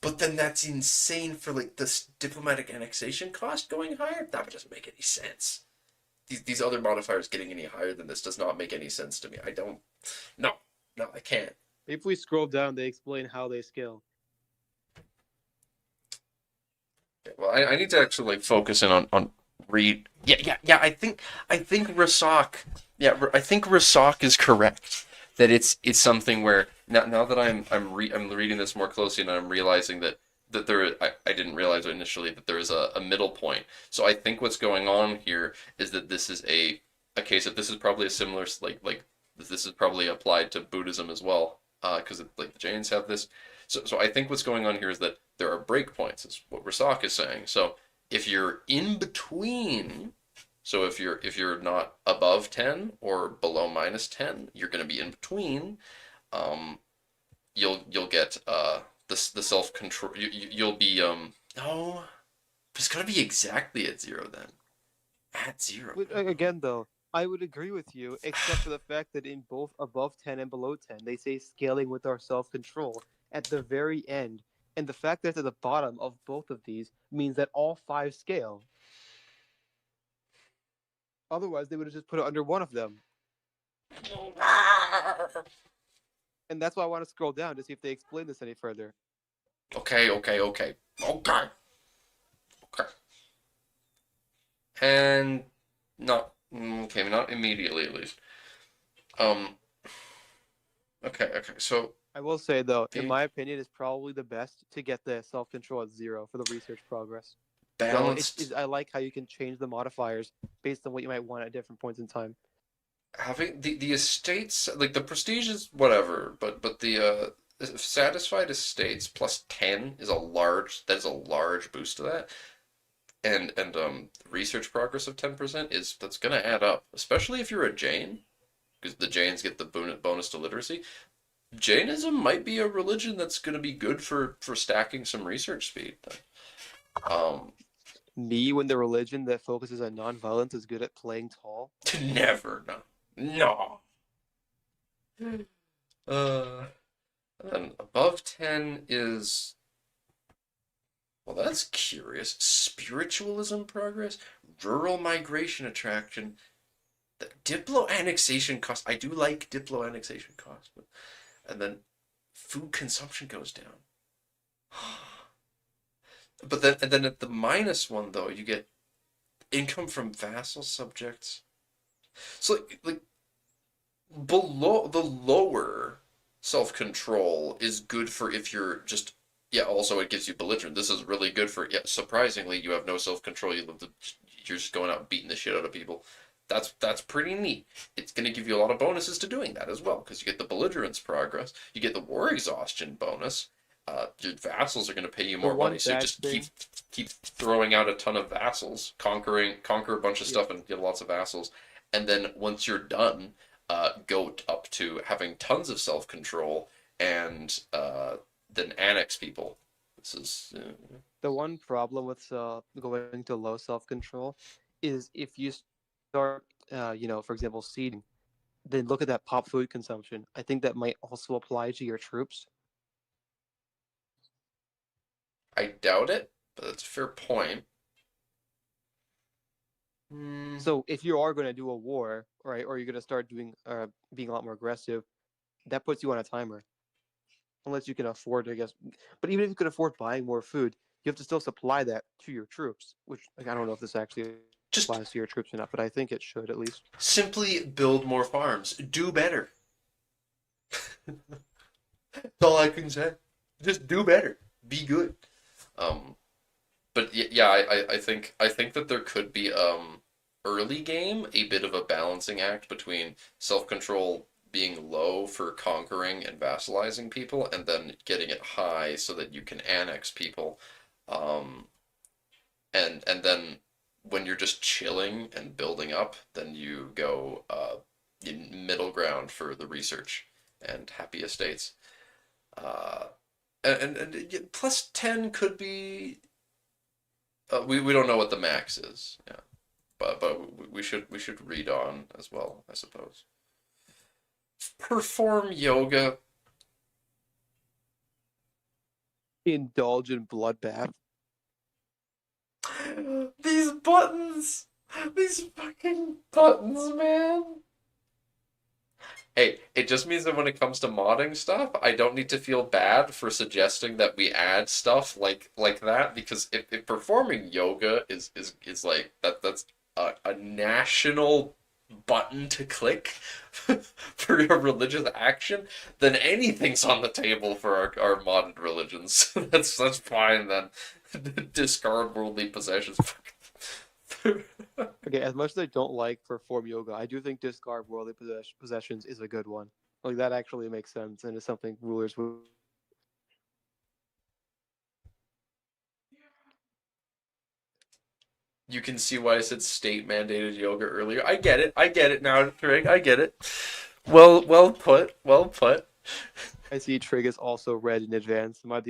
A: But then that's insane for like this diplomatic annexation cost going higher. That doesn't make any sense. These other modifiers getting any higher than this does not make any sense to me. I don't. No, I can't.
B: If we scroll down, they explain how they scale.
A: Well, I need to actually like focus in on read. Yeah. I think Rasak. Yeah, I think Rasak is correct. That it's something where now that I'm reading this more closely and I'm realizing that there I didn't realize initially that there is a middle point. So I think what's going on here is that this is a case of this is probably a similar like this is probably applied to Buddhism as well because like the Jains have this. So I think what's going on here is that there are breakpoints. Is what Rasak is saying. So if you're in between, so if you're not above 10 or below minus 10, you're going to be in between. You'll get the self control. You'll be no, it's going to be exactly at 0 then. At 0.
B: Again, though, I would agree with you, except for the fact that in both above 10 and below 10, they say scaling with our self-control at the very end. And the fact that it's at the bottom of both of these means that all 5 scale. Otherwise, they would have just put it under one of them. And that's why I want to scroll down to see if they explain this any further.
A: Okay. And not okay, not immediately at least. Okay. So
B: I will say, though, in my opinion, it's probably the best to get the self-control at 0 for the research progress.
A: balanced.
B: So I like how you can change the modifiers based on what you might want at different points in time.
A: Having the estates like the prestige is whatever, but the satisfied estates plus 10 is a large boost to that. And research progress of 10% that's gonna add up, especially if you're a Jain, because the Jains get the bonus to literacy. Jainism might be a religion that's gonna be good for stacking some research speed.
B: Me, when the religion that focuses on non-violence is good at playing tall.
A: Never, no. And above 10 is, well, that's curious. Spiritualism progress, rural migration attraction, the diplo annexation cost. I do like diplo annexation cost, and then food consumption goes down. But then at the minus one though, you get income from vassal subjects. So like below the lower self-control is good for if you're just also it gives you belligerent. This is really good for surprisingly you have no self-control. You're just going out beating the shit out of people. That's pretty neat. It's going to give you a lot of bonuses to doing that as well because you get the belligerence progress, you get the war exhaustion bonus. Your vassals are going to pay you more money, so you just keep throwing out a ton of vassals, conquer a bunch of stuff and get lots of vassals, and then once you're done, go up to having tons of self-control and then annex people. This is
B: The one problem with going to low self-control is if you start, for example, seeding, then look at that pop food consumption. I think that might also apply to your troops.
A: I doubt it, but that's a fair point.
B: So if you are going to do a war, right, or you're going to start doing being a lot more aggressive, that puts you on a timer. Unless you can afford, I guess. But even if you can afford buying more food, you have to still supply that to your troops. Which, like, I don't know if this actually
A: Just
B: applies to your troops or not, but I think it should at least.
A: simply build more farms. Do better. That's all I can say. Just do better. Be good. But yeah, I think that there could be early game a bit of a balancing act between self-control being low for conquering and vassalizing people, and then getting it high so that you can annex people. And then when you're just chilling and building up, then you go in middle ground for the research and happy estates. Uh, and plus 10 could be. We don't know what the max is, yeah, but we should read on as well, I suppose. Perform yoga.
B: Indulge in bloodbath.
A: These buttons, these fucking buttons, man. Hey, it just means that when it comes to modding stuff, I don't need to feel bad for suggesting that we add stuff like that, because if performing yoga is like that's a national button to click for your religious action, then anything's on the table for our modded religions. That's fine then. Discard worldly possessions.
B: Okay, as much as I don't like perform yoga, I do think discard worldly possessions is a good one. Like that actually makes sense, and is something rulers would.
A: You can see why I said state mandated yoga earlier. I get it now, Trig. I get it. Well put. Well put.
B: I see Trig is also read in advance. Me and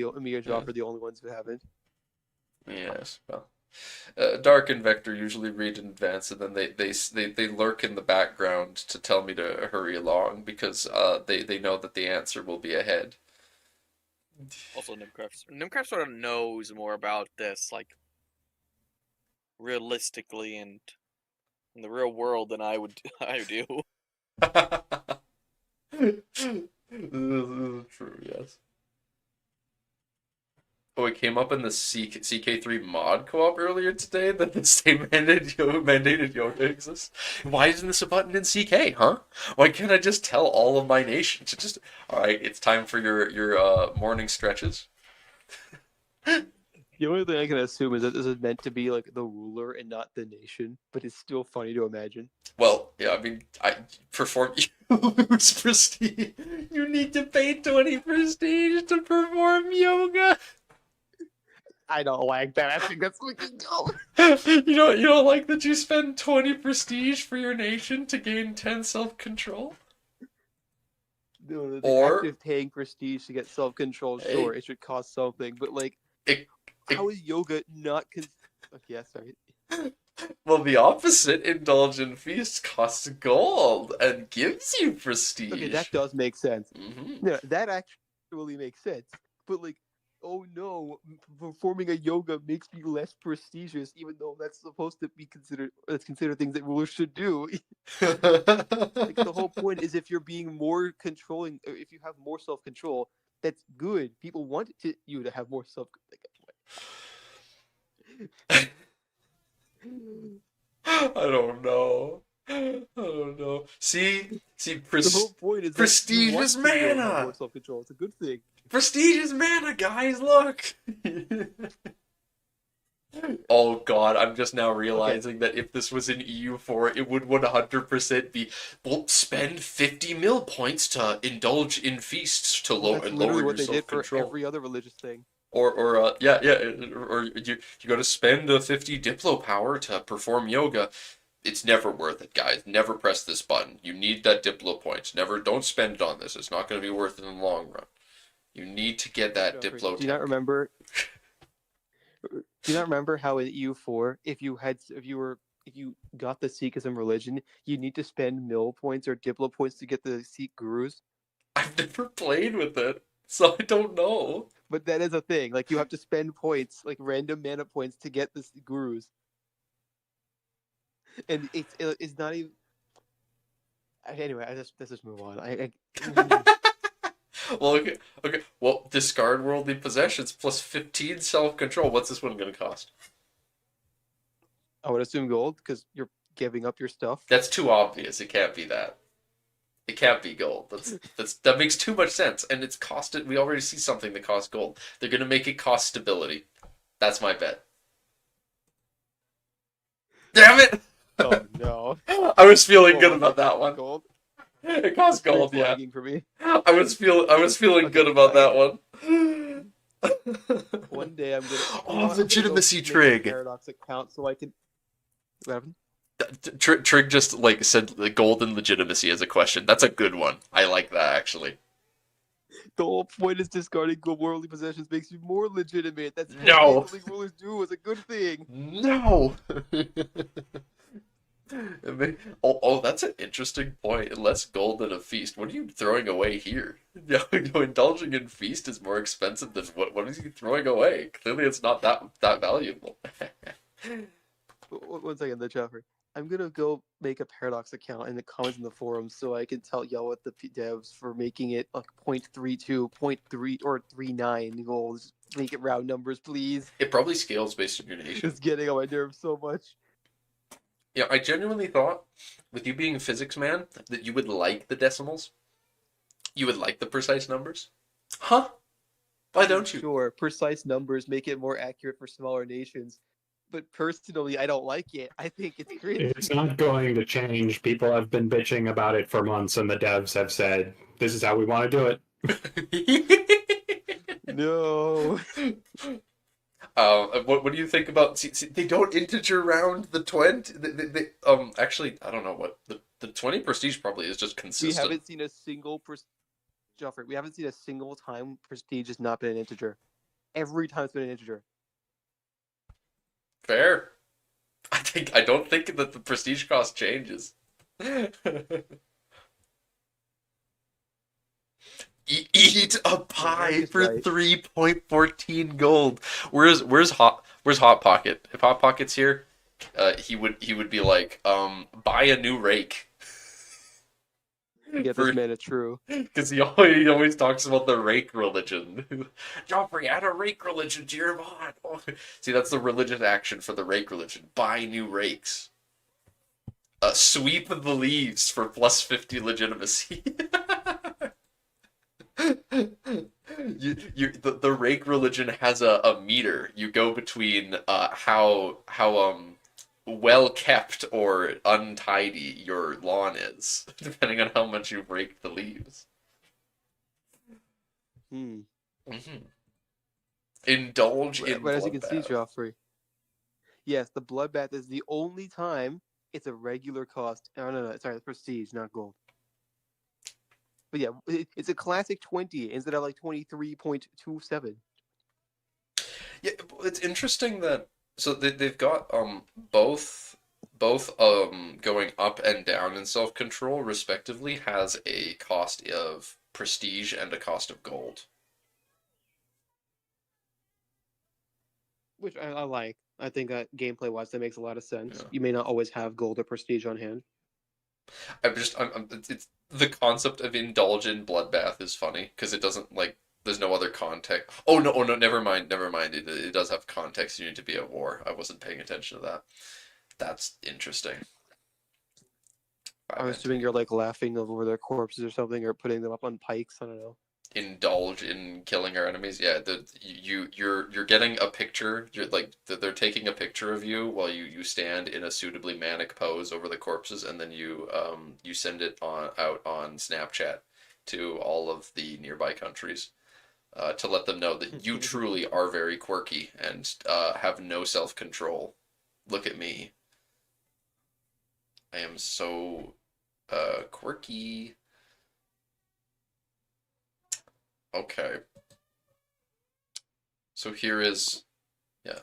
B: Joff are the only ones who haven't.
A: Yes. Well, Dark and Vector usually read in advance, and then they lurk in the background to tell me to hurry along, because they know that the answer will be ahead.
C: Also, Nimcraft sort of knows more about this, like, realistically and in the real world than I do.
A: This is true, yes. Oh, it came up in the CK3 mod co-op earlier today that the same mandated yoga exists. Why isn't this a button in CK, huh? Why can't I just tell all of my nation to just... Alright, it's time for your morning stretches.
B: The only thing I can assume is that this is meant to be like the ruler and not the nation, but it's still funny to imagine.
A: Well, yeah, I mean, you lose prestige. You need to pay 20 prestige to perform yoga.
B: I don't like that. I think that's looking dumb.
A: You don't like that you spend 20 prestige for your nation to gain 10 self-control?
B: No, the
A: Or-
B: act of paying prestige to get self-control, sure, it should cost something, but like, how is yoga not? Okay, yeah, sorry.
A: Well, the opposite, indulge in feasts, costs gold and gives you prestige.
B: Okay, that does make sense.
A: Mm-hmm.
B: Yeah, that actually makes sense. But like, oh no, performing a yoga makes me less prestigious, even though that's supposed to be considered. That's considered things that rulers should do. Like the whole point is, if you're being more controlling, or if you have more self-control, that's good. People want you to have more self.
A: I don't know. See,
B: The whole point is
A: prestige
B: that you
A: is
B: want people to have
A: mana.
B: more self-control. It's a good thing.
A: Prestige is mana, guys. Look. Oh god, I'm just now realizing that if this was in EU4, it would 100% be, well, spend 50 mil points to indulge in feasts to
B: Well, that's
A: lower
B: literally
A: your
B: what they did for
A: self-control.
B: every other religious thing.
A: Or you got to spend 50 Diplo power to perform yoga. It's never worth it, guys. Never press this button. You need that Diplo points. Don't spend it on this. It's not going to be worth it in the long run. You need to get that
B: Jeffrey,
A: Diplo.
B: do you not remember? Do you not remember how in EU4, if you got the Sikhism religion, you need to spend mill points or Diplo points to get the Sikh gurus?
A: I've never played with it, so I don't know.
B: But that is a thing. Like you have to spend points, like random mana points, to get the gurus, and it's not even. Anyway, let's just move on.
A: Well, okay. Well, discard worldly possessions plus 15 self-control. What's this one going to cost?
B: I would assume gold because you're giving up your stuff.
A: That's too obvious. It can't be that. It can't be gold. That makes too much sense, and it's costed. We already see something that costs gold. They're going to make it cost stability. That's my bet. Damn it!
B: Oh no!
A: I was feeling
B: Oh,
A: good about that one.
B: Gold.
A: It costs
B: That's
A: gold,
B: pretty
A: yeah.
B: flagging for me.
A: I was feeling
B: Okay,
A: good about that one.
B: One day I'm gonna.
A: Oh,
B: I'm gonna go
A: legitimacy
B: make a
A: trig.
B: Paradox account so I can. What happened?
A: Trig just like said the golden legitimacy as a question. That's a good one. I like that actually.
B: The whole point is discarding good worldly possessions makes you more legitimate. That's what
A: No.
B: league rulers do. It's a good thing.
A: No. That's an interesting point. Less gold than a feast. What are you throwing away here? Indulging in feast is more expensive than what is he throwing away? Clearly, it's not that valuable.
B: 1 second, there, Jeffrey. I'm gonna go make a Paradox account in the comments in the forums so I can tell y'all what the devs for making it like 0.32, 0.3, or 39 goals. Make it round numbers, please.
A: It probably scales based on your nation.
B: It's getting on my nerves so much.
A: Yeah, I genuinely thought, with you being a physics man, that you would like the decimals. You would like the precise numbers. Huh? Why don't you?
B: Sure, precise numbers make it more accurate for smaller nations. But personally, I don't like it. I think it's cringy.
D: It's not going to change. People have been bitching about it for months, and the devs have said, this is how we want to do it.
B: No.
A: What do you think about? See, they don't integer round the 20. Actually, I don't know what the 20 prestige probably is just
B: We
A: consistent.
B: haven't seen a single Joffrey, we haven't seen a single time prestige has not been an integer. Every time it's been an integer.
A: Fair. I don't think that the prestige cost changes. Eat a pie for 3.14 gold. Where's Hot Pocket? If Hot Pocket's here, he would be like, buy a new rake.
B: Get this man a true.
A: Because he always talks about the rake religion. Joffrey, add a rake religion to your mod. See, that's the religious action for the rake religion. Buy new rakes. Sweep the leaves for plus 50 legitimacy. The rake religion has a meter. You go between how well kept or untidy your lawn is, depending on how much you've raked the leaves. Mm-hmm. Indulge in
B: But as you can see,
A: bloodbath.
B: Joffrey, yes, the bloodbath is the only time it's a regular cost. Oh, no, sorry, it's prestige, not gold. But yeah, it's a classic 20 instead of like 23.27.
A: Yeah, it's interesting that they've got both going up and down in self-control respectively has a cost of prestige and a cost of gold.
B: Which I like. I think that gameplay-wise, that makes a lot of sense.
A: Yeah.
B: You may not always have gold or prestige on hand.
A: It's the concept of indulge in bloodbath is funny because it doesn't like there's no other context. Oh no, never mind. It does have context. You need to be at war. I wasn't paying attention to that. That's interesting.
B: I'm assuming you're like laughing over their corpses or something, or putting them up on pikes. I don't know.
A: Indulge in killing our enemies. Yeah, you're getting a picture. You're like they're taking a picture of you while you stand in a suitably manic pose over the corpses, and then you send it out on Snapchat to all of the nearby countries to let them know that you truly are very quirky and have no self-control. Look at me. I am so quirky. Okay. So here is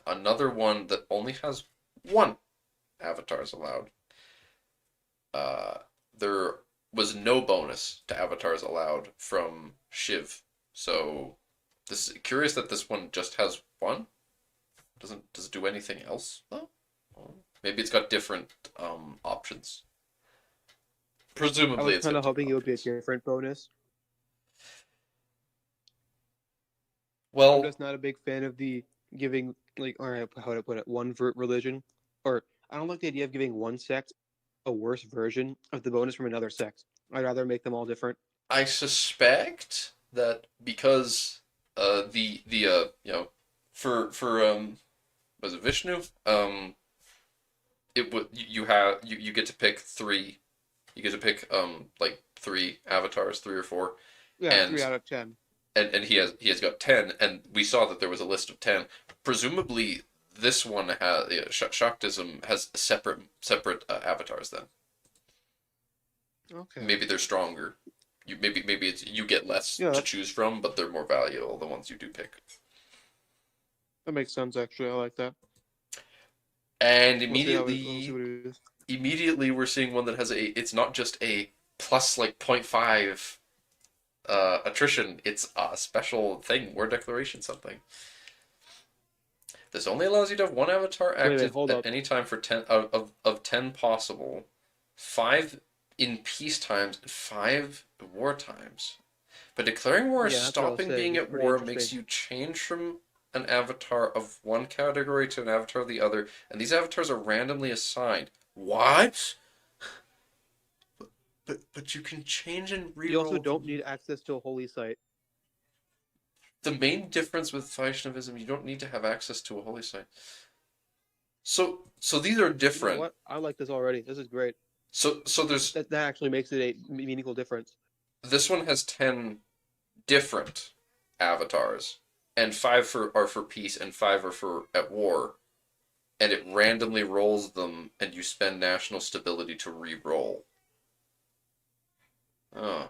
A: another one that only has one avatars allowed. There was no bonus to avatars allowed from Shiv. So this is curious that this one just has one. Does it do anything else though? Maybe it's got different options.
B: I
A: Presumably
B: was
A: it's
B: kind
A: got
B: of hoping it
A: different
B: would be a
A: options.
B: different bonus. I'm
A: Well,
B: just not a big fan of the giving, like, all right, how to put it, one religion, or I don't like the idea of giving one sect a worse version of the bonus from another sect. I'd rather make them all different.
A: I suspect that because for was it Vishnu? It would you get to pick three. You get to pick like three avatars, three or four,
B: Yeah,
A: and
B: 3 out of 10.
A: and he has got 10, and we saw that there was a list of 10. Presumably this one has Shaktism has separate avatars then.
B: Okay.
A: Maybe they're stronger. Maybe it's you get less
B: Yeah,
A: to choose from, but they're more valuable, the ones you do pick.
B: that makes sense. Actually, I like that.
A: And
B: We'll see what it is.
A: immediately we're seeing one that has it's not just a plus like 0.5 attrition, it's a special thing, war declaration something. This only allows you to have one avatar active
B: hold
A: at
B: up.
A: any time for 10 of 10 possible, 5 in peace times and 5 in war times. But declaring war is
B: Yeah, that's what I was
A: stopping
B: saying.
A: being
B: It's
A: at
B: pretty
A: war
B: interesting.
A: makes you change from an avatar of one category to an avatar of the other, and these avatars are randomly assigned. What? But you can change and reroll.
B: You also don't
A: them.
B: need access to a holy site.
A: The main difference with Vaishnavism, you don't need to have access to a holy site. So these are
B: You know
A: different.
B: what? I like this already. This is great.
A: So there's
B: That actually makes it a meaningful difference.
A: this one has 10 different avatars, and 5 are for peace and 5 are for at war, and it randomly rolls them, and you spend national stability to re-roll. Oh,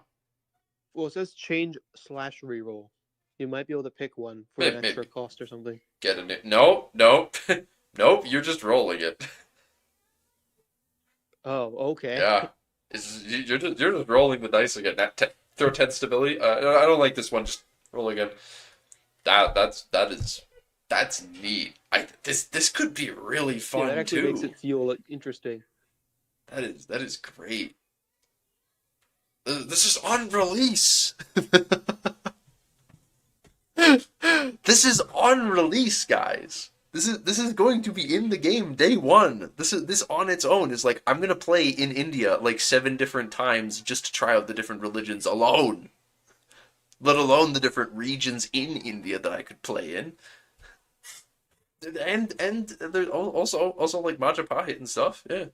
B: Well, it says change/reroll. You might be able to pick one for
A: maybe,
B: an extra
A: maybe
B: cost or something.
A: get a new. Nope, nope, nope. You're just rolling it.
B: Oh, okay.
A: Yeah, you're just rolling the dice again. Throw 10 stability. I don't like this one. Just roll again. That's neat. This could be really
B: Yeah,
A: fun
B: that actually makes
A: too.
B: it feel like, interesting.
A: That is great. This is on release. This is on release, guys. This is going to be in the game day one. This on its own is like I'm gonna play in India like 7 different times just to try out the different religions alone. Let alone the different regions in India that I could play in. And there's also like Majapahit and stuff. Yeah.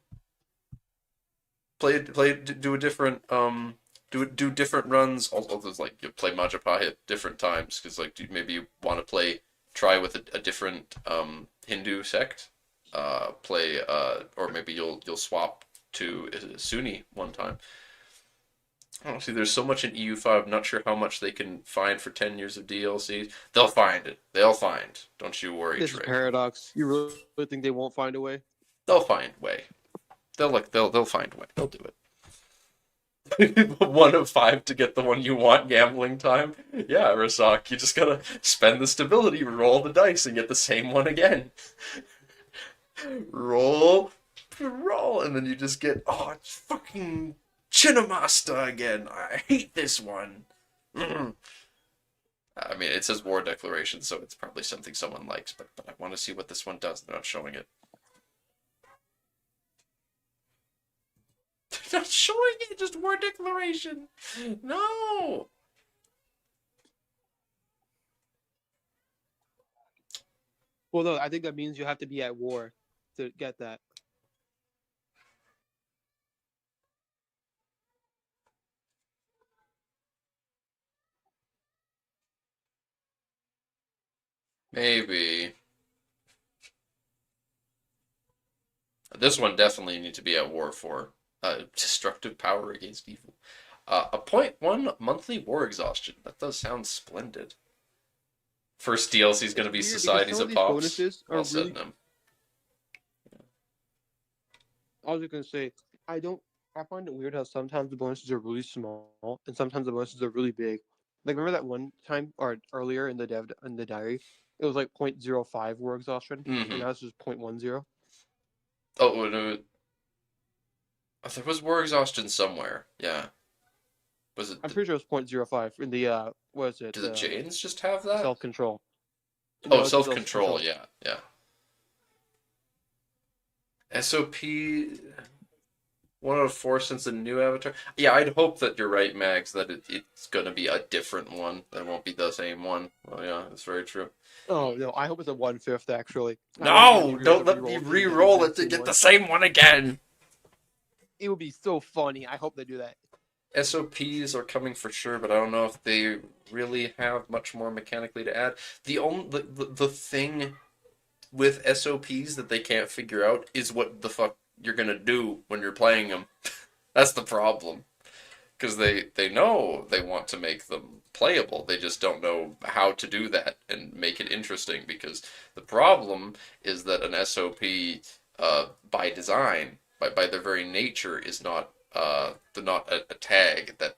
A: Do a different do different runs. Also, there's like you play Majapahit different times because like maybe you want to try with a different Hindu sect. Play or maybe you'll swap to Sunni one time. Honestly, there's so much in EU5. I'm not sure how much they can find for 10 years of DLC. They'll find it. They'll find. Don't you worry,
B: This is
A: Trey.
B: paradox. You really think they won't find a way?
A: They'll find a way. They'll find a way. They'll do it. 1 of 5 to get the one you want. Gambling time. Yeah, Rasak. You just gotta spend the stability, roll the dice, and get the same one again. roll, and then you just get it's fucking Chinnamasta again. I hate this one. I mean, it says war declaration, so it's probably something someone likes, but I want to see what this one does. They're not showing it. They're not showing it, just war declaration. No.
B: Well, no, I think that means you have to be at war to get that.
A: Maybe. This one definitely need to be at war for. Destructive power against evil. A 0.1 monthly war exhaustion. That does sound splendid. First DLC is going to be
B: Weird because
A: Societies
B: some of
A: of
B: these
A: Pops.
B: bonuses are
A: Well said,
B: really.
A: Nim.
B: I was just gonna say, I don't. I find it weird how sometimes the bonuses are really small and sometimes the bonuses are really big. Like remember that one time or earlier in the diary, it was like 0.05 war exhaustion,
A: Mm-hmm.
B: and now it's just 0.10.
A: Oh, no. There was War Exhaustion somewhere. Yeah. Was it?
B: I'm pretty sure it was 0.05 in the what is it?
A: Do the Janes just have that?
B: Self control.
A: Oh, self control. Yeah, yeah. SOP 1 out of 4 since the new avatar. Yeah, I'd hope that you're right, Mags. That it's gonna be a different one. That won't be the same one. Well, yeah, that's very true.
B: Oh no, I hope it's a 1/5 actually.
A: No, don't let me re-roll it to get the same one again.
B: It would be so funny. I hope they do that.
A: SOPs are coming for sure, but I don't know if they really have much more mechanically to add. The thing with SOPs that they can't figure out is what the fuck you're gonna do when you're playing them. That's the problem. Because they know they want to make them playable. They just don't know how to do that and make it interesting. Because the problem is that an SOP, by design, by their very nature, is not they're not a tag that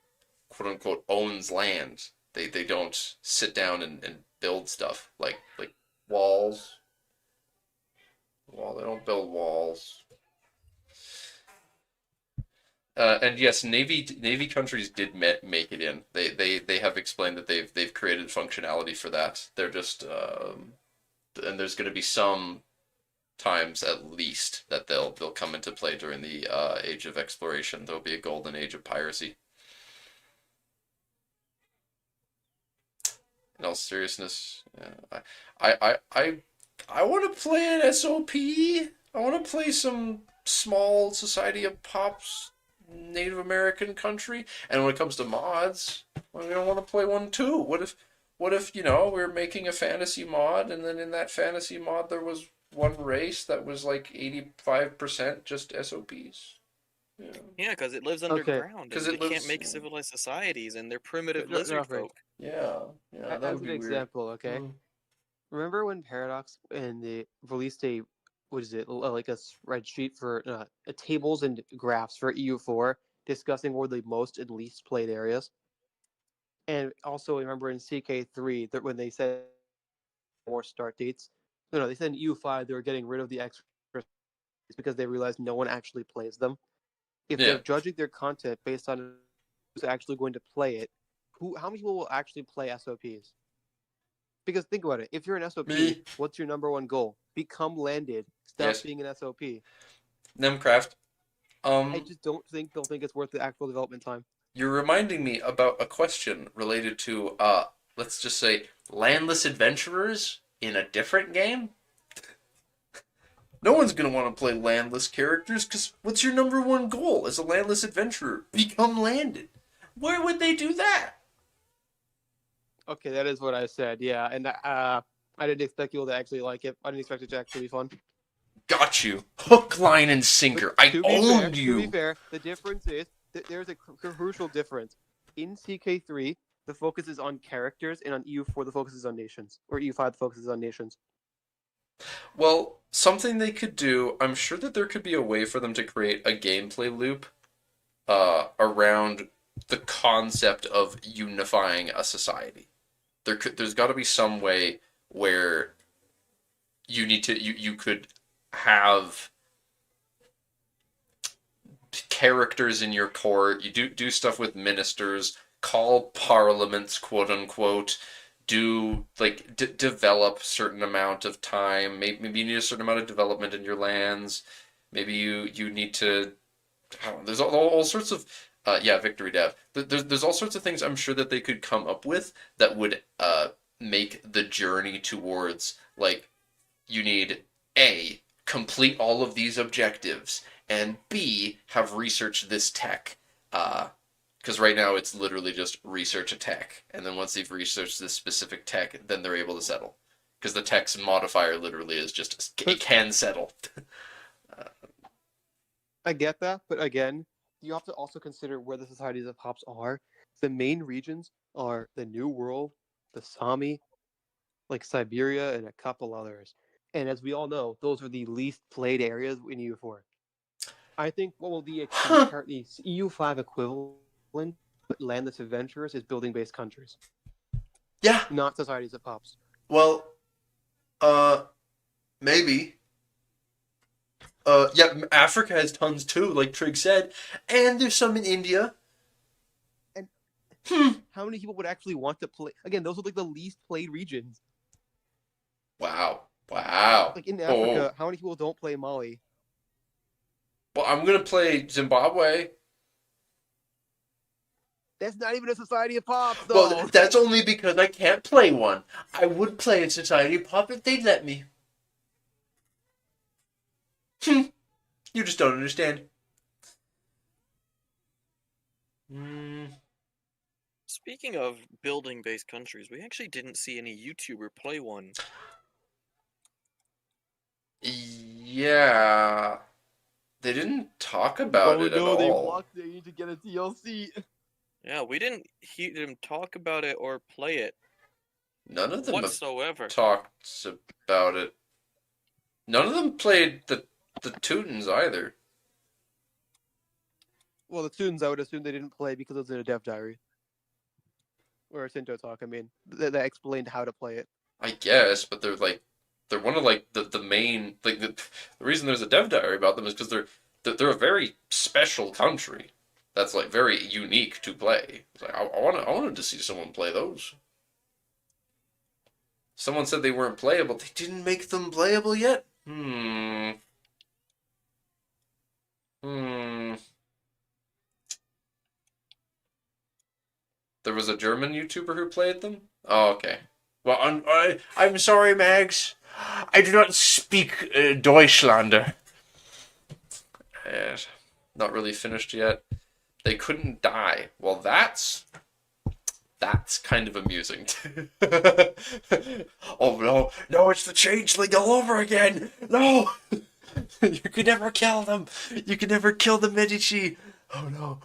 A: quote unquote owns land. They don't sit down and build stuff like walls. Well, they don't build walls. And yes, Navy countries did make it in. They have explained that they've created functionality for that. They're just and there's going to be some times at least that they'll come into play during the age of exploration. There'll be a golden age of piracy. In all seriousness, yeah, I want to play an SOP. I want to play some small Society of Pops Native American country. And when it comes to mods, well, we don't want to play one too. What if we're making a fantasy mod, and then in that fantasy mod there was one race that was like 85% just SOPs.
C: Yeah, because it lives underground.
A: Because
C: They can't make civilized societies, and they're primitive lizard folk.
A: Yeah, that
B: As
A: would
B: an
A: be
B: example, okay. Remember when Paradox and they released a what is it like a spreadsheet for tables and graphs for EU4 discussing where the most and least played areas, and also remember in CK3 that when they said more start dates, no, they said in EU5 they were getting rid of the extra because they realized no one actually plays them. If they're judging their content based on who's actually going to play it, how many people will actually play SOPs? Because think about it. If you're an SOP, what's your number one goal? Become landed. Stop being an SOP.
A: Nemcraft.
B: I just don't think they'll think it's worth the actual development time.
A: You're reminding me about a question related to, let's just say, landless adventurers in a different game? No one's going to want to play landless characters, because what's your number one goal as a landless adventurer? Become landed. Where would they do that?
B: Okay, that is what I said, yeah. And I didn't expect you to actually like it. I didn't expect it to actually be fun.
A: Got you. Hook, line, and sinker. I owned you.
B: To be fair, the difference is that there's a crucial difference. In CK3, the focus is on characters, and on EU4, the focus is on nations. Or EU5, the focus is on nations.
A: Well, something they could do, I'm sure that there could be a way for them to create a gameplay loop around the concept of unifying a society. There's got to be some way where you could have characters in your court. You do stuff with ministers, call parliaments, quote unquote. Develop certain amount of time. Maybe you need a certain amount of development in your lands. Maybe you need to. I don't know, there's all sorts of victory dev. There's all sorts of things I'm sure that they could come up with that would make the journey towards you need A, complete all of these objectives, and B, have researched this tech. Because right now it's literally just research a tech, and then once they've researched this specific tech, then they're able to settle. Because the tech's modifier literally is just it can settle.
B: I get that, but again, you have to also consider where the societies of Pops are. The main regions are the New World, the Sami, like Siberia and a couple others. And as we all know, those are the least played areas in EU4. I think what will be
A: Huh.
B: the EU5 equivalent to landless adventurers is building-based countries,
A: Yeah.
B: not societies of pops.
A: Well, maybe. Yeah, Africa has tons too, like Trig said, and there's some in India.
B: And
A: Hmm.
B: how many people would actually want to play? Again, those are like the least played regions.
A: Wow. Wow.
B: Like in
A: Oh.
B: Africa, how many people don't play Mali?
A: Well, I'm gonna play Zimbabwe.
B: That's not even a society of pops, though.
A: Well, that's only because I can't play one. I would play a Society Pop if they'd let me. You just don't understand.
C: Speaking of building-based countries, we actually didn't see any YouTuber play one.
A: Yeah. They didn't talk about it at all.
B: They blocked it. You need to get a DLC.
C: Yeah, we didn't hear them talk about it or play it
A: None of them have
C: whatsoever.
A: talked about it. None of them played the Teutons either.
B: Well, the students, I would assume they didn't play because it was in a dev diary. Or a Sinto talk, I mean. That explained how to play it.
A: I guess, but they're one of like the main like the reason there's a dev diary about them is because they're a very special country that's like very unique to play. It's like, I wanted to see someone play those. Someone said they weren't playable. They didn't make them playable yet? There was a German YouTuber who played them? Oh, okay. Well, I'm sorry, Mags. I do not speak Deutschlander. Not really finished yet. They couldn't die. Well, that's kind of amusing. Oh no, no, it's the changeling all over again. No, you can never kill them. You can never kill the Medici. Oh no.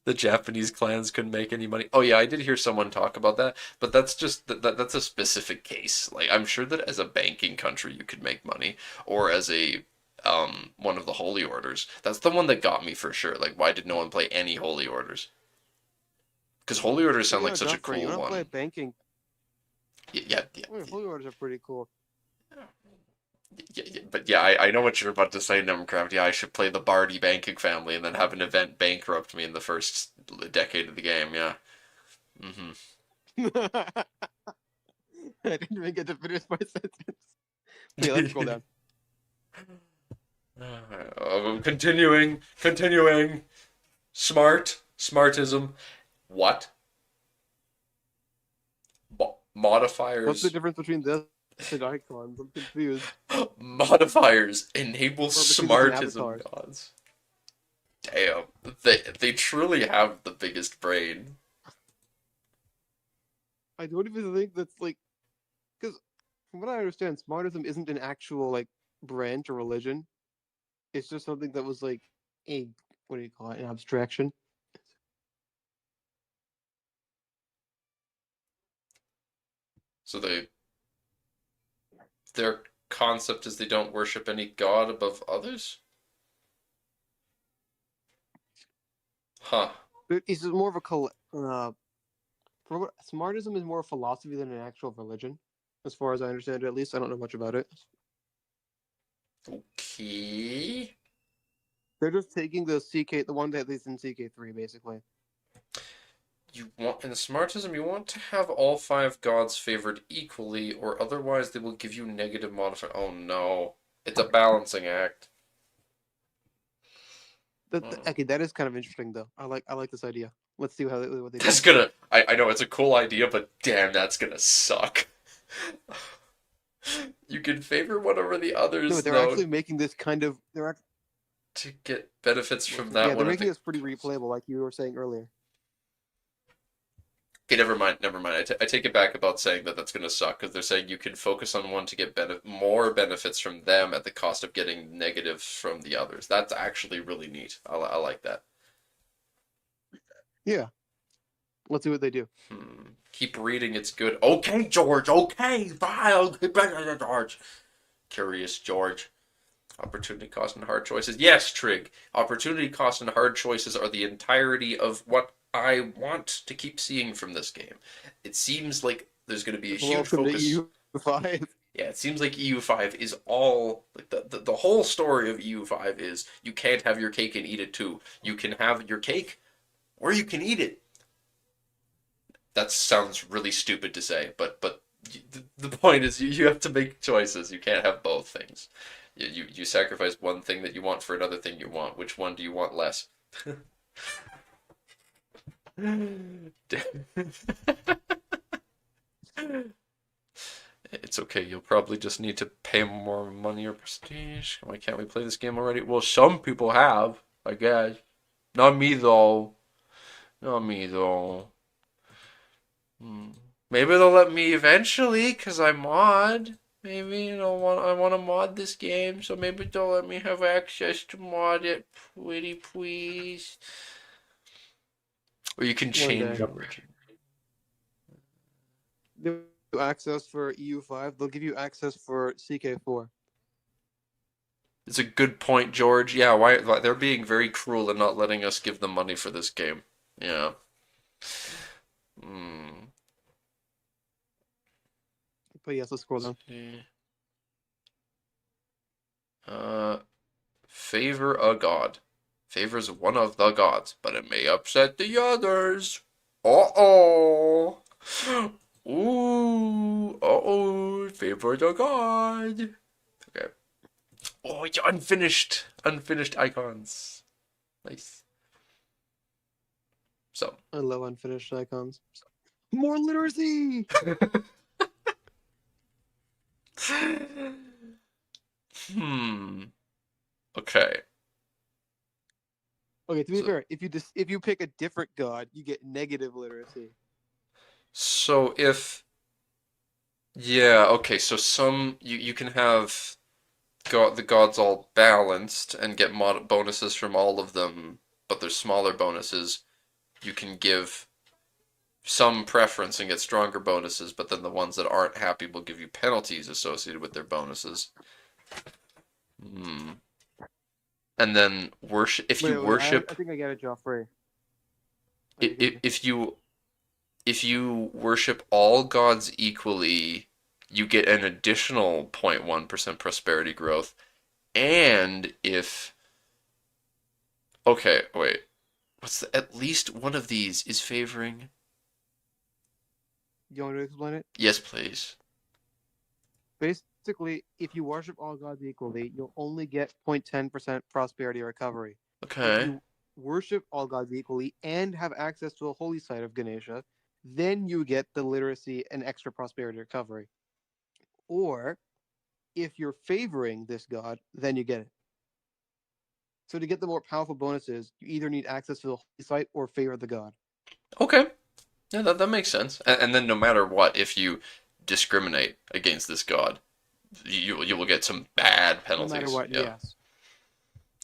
A: The Japanese clans couldn't make any money. Oh yeah, I did hear someone talk about that, but that's just that's a specific case. Like I'm sure that as a banking country you could make money, or as a one of the holy orders. That's the one that got me for sure. Like why did no one play any holy orders? Because holy orders sound like such a cool
B: You don't play
A: one.
B: banking.
A: Yeah.
B: Holy orders are pretty cool.
A: But yeah, I know what you're about to say, Numcraft. Yeah, I should play the Bardi banking family and then have an event bankrupt me in the first decade of the game. Yeah.
B: I didn't even get to finish my sentence. Okay, let's scroll down.
A: Continuing. Smartism. What? Modifiers.
B: What's the difference between this and icons? I'm confused.
A: Modifiers enable
B: between
A: smartism
B: avatars.
A: gods. Damn, they truly have the biggest brain.
B: I don't even think that's like, because from what I understand, smartism isn't an actual like branch or religion. It's just something that was like a what do you call it? An abstraction.
A: So their concept is they don't worship any god above others? Huh.
B: It's more of a smartism is more a philosophy than an actual religion, as far as I understand it. At least I don't know much about it.
A: Okay.
B: They're just taking the one that is in CK3, basically.
A: In the smartism, you want to have all 5 gods favored equally, or otherwise they will give you negative modifier. Oh no. It's a balancing act.
B: Okay, that is kind of interesting, though. I like this idea. Let's see what they do.
A: That's gonna... I know it's a cool idea, but damn, that's gonna suck. You can favor one over the others,
B: No, they're
A: though,
B: actually making this kind of...
A: to get benefits from that
B: Yeah,
A: one.
B: they're making this pretty replayable, like you were saying earlier.
A: Okay, never mind. I take it back about saying that that's going to suck, because they're saying you can focus on one to get more benefits from them at the cost of getting negatives from the others. That's actually really neat. I like that.
B: Yeah. Let's see what they do.
A: Keep reading, it's good. Okay, George, okay, fine. George. Curious George. Opportunity cost and hard choices. Yes, Trig. Opportunity cost and hard choices are the entirety of what I want to keep seeing from this game. It seems like there's going to be a huge
B: Welcome
A: focus.
B: to EU5.
A: Yeah, it seems like EU5 is all like the whole story of EU5 is you can't have your cake and eat it too. You can have your cake or you can eat it. That sounds really stupid to say, but the point is you have to make choices. You can't have both things. You sacrifice one thing that you want for another thing you want. Which one do you want less? It's okay, you'll probably just need to pay more money or prestige. Why can't we play this game already? Well, some people have, I guess. Not me, though. Not me, though. Maybe they'll let me eventually, because I mod. Maybe I want to mod this game, so maybe they'll let me have access to mod it. Pretty please. Or you can change
B: day.
A: origin.
B: They'll give you access for EU5. They'll give you access for CK4.
A: It's a good point, George. Yeah, why they're being very cruel and not letting us give them money for this game. Yeah.
B: But yes, let's scroll down.
A: Favor a god. Favors one of the gods, but it may upset the others. Uh-oh. Ooh. Uh-oh. Favor the god. Okay. Oh, it's unfinished. Unfinished icons. Nice. So.
B: I love unfinished icons. More literacy!
A: Okay.
B: Okay, to be fair, if you pick a different god, you get negative literacy.
A: So if yeah, okay, so some you can have the gods all balanced and get bonuses from all of them, but there's smaller bonuses. You can give some preference and get stronger bonuses, but then the ones that aren't happy will give you penalties associated with their bonuses. And then worship if you worship.
B: I think I get it, Joffrey.
A: If you worship all gods equally, you get an additional 0.1% prosperity growth. And if okay, wait. At least one of these is favoring.
B: You want me to explain it?
A: Yes, please.
B: Basically, if you worship all gods equally, you'll only get 0.10% prosperity recovery.
A: Okay.
B: If you worship all gods equally and have access to a holy site of Ganesha, then you get the literacy and extra prosperity recovery. Or, if you're favoring this god, then you get it. So to get the more powerful bonuses, you either need access to the holy site or favor the god.
A: Okay. Yeah, that makes sense. And then no matter what, if you discriminate against this god, you will get some bad penalties.
B: No matter what,
A: yeah.
B: yes.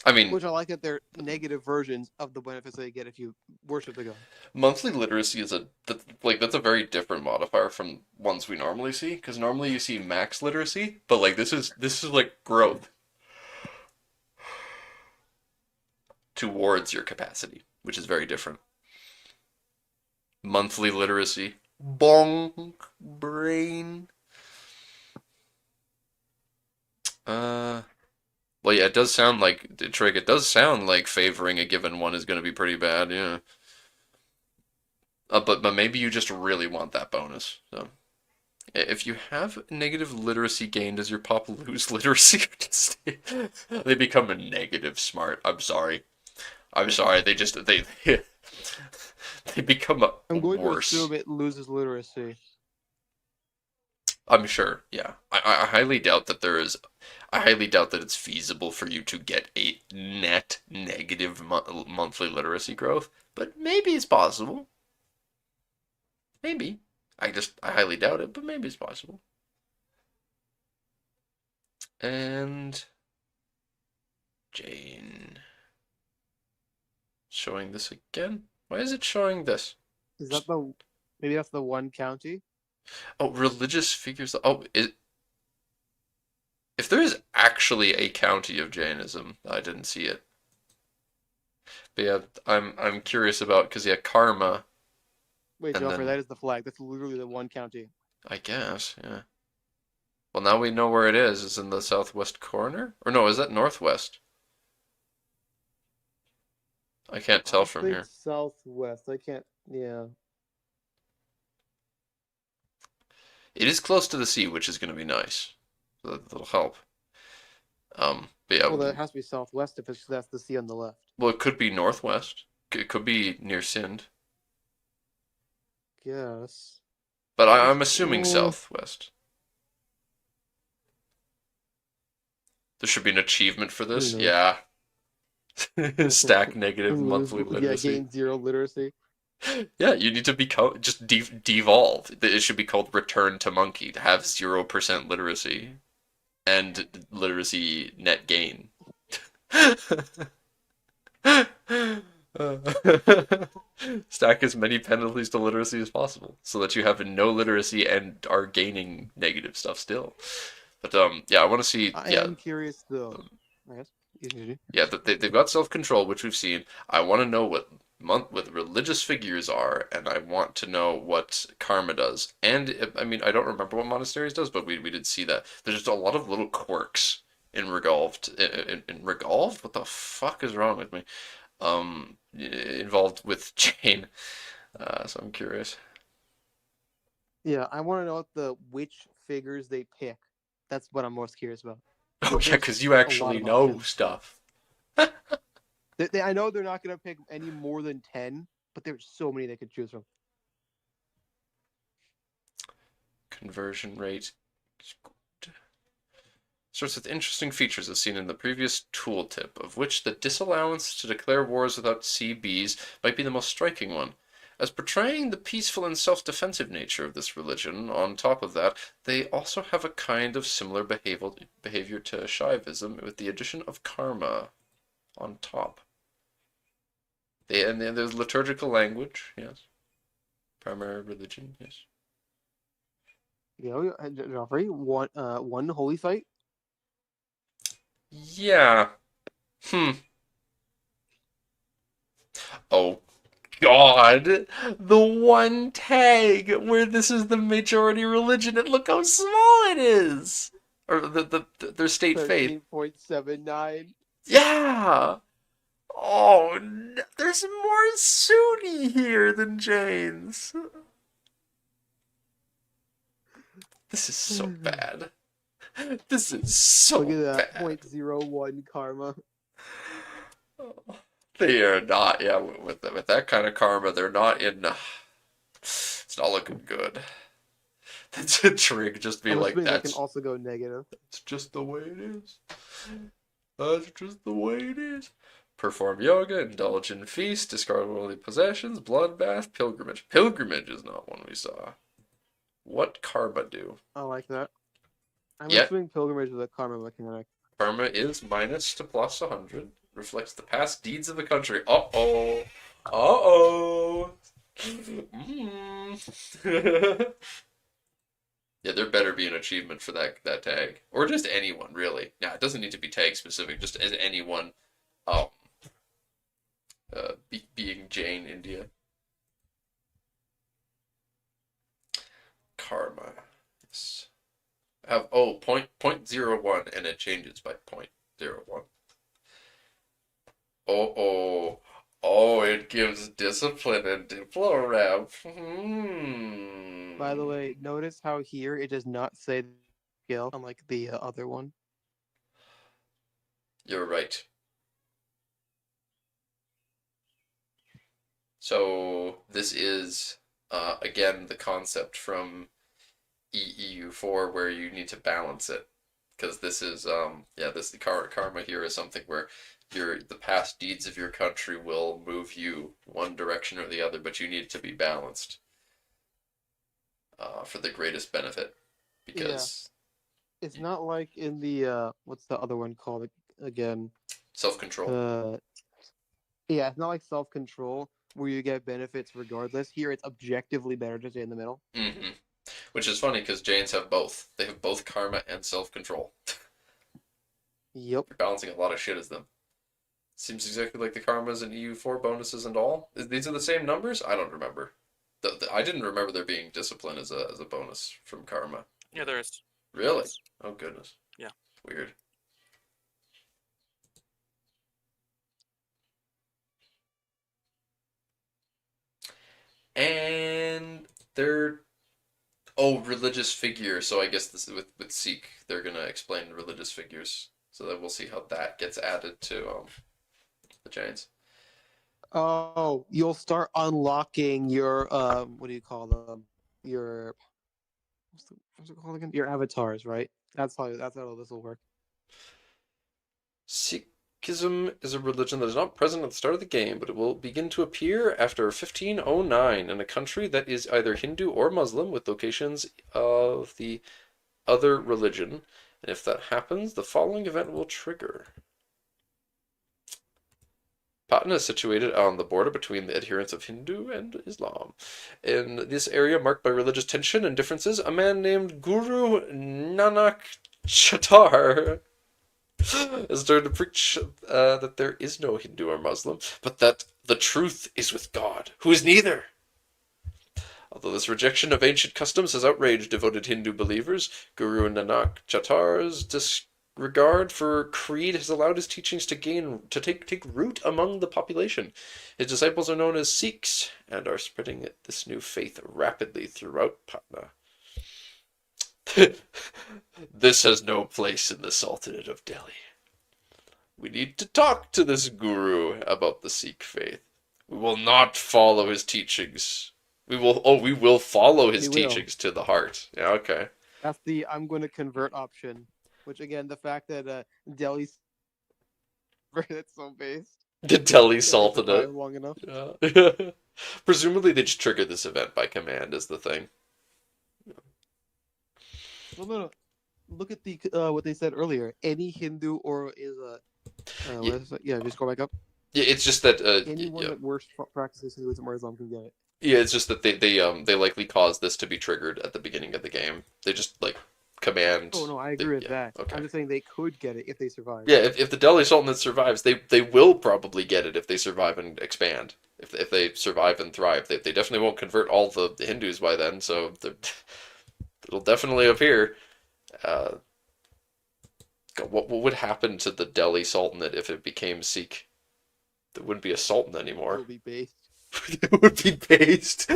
A: I mean,
B: which I like that they're negative versions of the benefits that you get if you worship the god.
A: Monthly literacy is that's a very different modifier from ones we normally see, because normally you see max literacy, but like this is like growth towards your capacity, which is very different. Monthly literacy. Bonk brain. Well, yeah, it does sound like Trig. It does sound like favoring a given one is going to be pretty bad. Yeah. But maybe you just really want that bonus. So, if you have negative literacy gain, does your pop lose literacy? They become a negative smart. I'm sorry. They they become
B: I'm going
A: worse.
B: to assume it loses literacy.
A: I'm sure. Yeah, I highly doubt that there is. I highly doubt that it's feasible for you to get a net negative monthly literacy growth, but maybe it's possible. Maybe. I highly doubt it, but maybe it's possible. And Jane. Showing this again? Why is it showing this?
B: Is that the maybe that's the one county?
A: Oh, religious figures. Oh, if there is actually a county of Jainism, I didn't see it. But yeah, I'm curious about because yeah, karma,
B: Wait,
A: and
B: Joffrey,
A: then
B: that is the flag. That's literally the one county.
A: I guess yeah. Well, now we know where it is. It's in the southwest corner, or no? Is that northwest? I can't tell
B: I
A: from
B: think
A: here.
B: southwest. I can't. Yeah.
A: It is close to the sea, which is going to be nice. So that'll help. But yeah,
B: Well, that has to be southwest if that's the sea on the left.
A: well, it could be northwest. It could be near Sind,
B: Yes.
A: but I'm assuming
B: Oh,
A: southwest. There should be an achievement for
B: who
A: this.
B: knows?
A: Yeah. Stack negative monthly
B: Yeah,
A: literacy.
B: gain 0 literacy.
A: Yeah, you need to become just devolve. It should be called Return to Monkey to have 0% literacy and literacy net gain. Stack as many penalties to literacy as possible so that you have no literacy and are gaining negative stuff still. But yeah, I want to see.
B: I
A: Yeah,
B: am curious though. I guess. Easy.
A: yeah, they've got self-control, which we've seen. I want to know what religious figures are, and I want to know what karma does. And I mean, I don't remember what monasteries does, but we did see that. There's just a lot of little quirks in Resolved. In Resolved? What the fuck is wrong with me? Involved with Jane. So I'm curious.
B: Yeah, I want to know which figures they pick. That's what I'm most curious about.
A: Oh yeah,
B: There's
A: because you
B: a lot
A: actually
B: of
A: know
B: options.
A: stuff.
B: I know they're not going to pick any more than 10, but there's so many they could choose from.
A: Conversion rate. Starts with interesting features as seen in the previous tooltip, of which the disallowance to declare wars without CBs might be the most striking one. As portraying the peaceful and self-defensive nature of this religion, on top of that, they also have a kind of similar behavior to Shaivism, with the addition of karma on top. And then there's liturgical language, yes. Primary religion, yes.
B: You know, Joffrey, one holy site.
A: Yeah. Oh God, the one tag where this is the majority religion, and look how small it is. Or their state faith.
B: 13.79.
A: Yeah. Oh, there's more Sunni here than Jains. This is so bad. This is so
B: Look at that,
A: bad.
B: 0.01 karma.
A: They are not, yeah, with that kind of karma, they're not in. It's not looking good. That's a trig, just be
B: I'm
A: like,
B: assuming they can
A: that's
B: also go negative.
A: just the way it is. That's just the way it is. Perform yoga, indulge in feasts, discard worldly possessions, bloodbath, pilgrimage. Pilgrimage is not one we saw. What karma do?
B: I like that. I'm
A: Yeah.
B: assuming pilgrimage is a karma mechanic.
A: Karma is minus to plus 100. Reflects the past deeds of the country. Uh-oh. Uh-oh. Yeah, there better be an achievement for that tag. Or just anyone, really. Yeah, it doesn't need to be tag specific, just as anyone being Jane India. Karma. Yes. Have 0.01 and it changes by 0.01. Oh, it gives discipline and diplorap.
B: By the way, notice how here it does not say skill, unlike the other one.
A: You're right. So this is again the concept from EU4 where you need to balance it, because this is the karma here is something where the past deeds of your country will move you one direction or the other, but you need it to be balanced for the greatest benefit, because
B: It's not like in the what's the other one called again?
A: self-control.
B: Yeah, it's not like self-control where you get benefits regardless. Here, it's objectively better to stay in the middle.
A: Mm-hmm. Which is funny because Jains have both. They have both karma and self-control.
B: Yep.
A: They're balancing a lot of shit as them. Seems exactly like the karmas and EU4 bonuses and all. These are the same numbers? I don't remember. I didn't remember there being discipline as a bonus from karma.
C: Yeah, there is.
A: Really?
C: Yes.
A: Oh goodness.
C: Yeah.
A: Weird. And they're religious figure. So I guess this is with Sikh, they're gonna explain religious figures. So that we'll see how that gets added to the Jains.
B: Oh, you'll start unlocking your what do you call them? Your what's it called again? Your avatars, right? That's how this will work.
A: Sikhism is a religion that is not present at the start of the game, but it will begin to appear after 1509 in a country that is either Hindu or Muslim with locations of the other religion. And if that happens, the following event will trigger. Patna is situated on the border between the adherents of Hindu and Islam. In this area marked by religious tension and differences, a man named Guru Nanak Chatar has started to preach that there is no Hindu or Muslim, but that the truth is with God, who is neither. Although this rejection of ancient customs has outraged devoted Hindu believers, Guru Nanak Chatar's disregard for creed has allowed his teachings to take root among the population. His disciples are known as Sikhs and are spreading this new faith rapidly throughout Patna. This has no place in the Sultanate of Delhi. We need to talk to this guru about the Sikh faith. We will not follow his teachings. We will follow his teachings to the heart. Yeah, okay.
B: That's the I'm going to convert option. Which again, the fact that Delhi's it's so based.
A: The Delhi Sultanate.
B: Long enough.
A: Yeah. Presumably they just trigger this event by command is the thing.
B: Well, no. Look at the what they said earlier. Any Hindu or just go back up.
A: Yeah, it's just that
B: anyone that worst practices Hinduism or Islam can get it.
A: Yeah, it's just that they likely caused this to be triggered at the beginning of the game. They just like command.
B: Oh no, I agree with that.
A: Okay.
B: I'm just saying they could get it if they survive.
A: Yeah, if the Delhi Sultanate survives, they will probably get it if they survive and expand. If they survive and thrive, they definitely won't convert all the Hindus by then. So it'll definitely appear. What would happen to the Delhi Sultanate if it became Sikh? There wouldn't be a sultan anymore.
B: It would be based.
A: It would be based.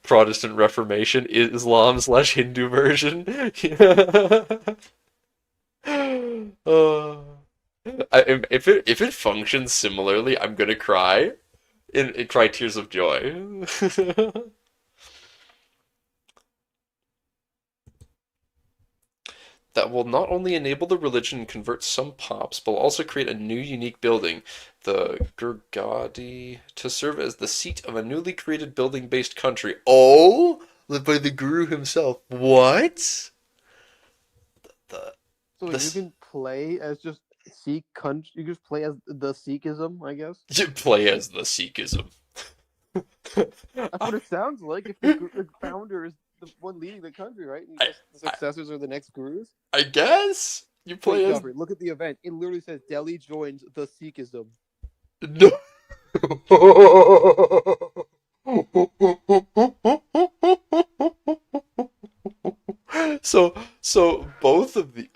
A: Protestant Reformation, Islam/Hindu version. If it functions similarly, I'm gonna cry. In cry tears of joy. That will not only enable the religion and convert some pops, but will also create a new unique building, the Gurgadi, to serve as the seat of a newly created building-based country. Oh, led by the Guru himself. What?
B: So you can play as just Sikh country. You just play as the Sikhism, I guess.
A: You play as the Sikhism.
B: That's what it sounds like. If the founder is the one leading the country, right? And the successors are the next gurus.
A: I guess you play as.
B: Look at the event. It literally says Delhi joins the Sikhism.
A: No. So both of the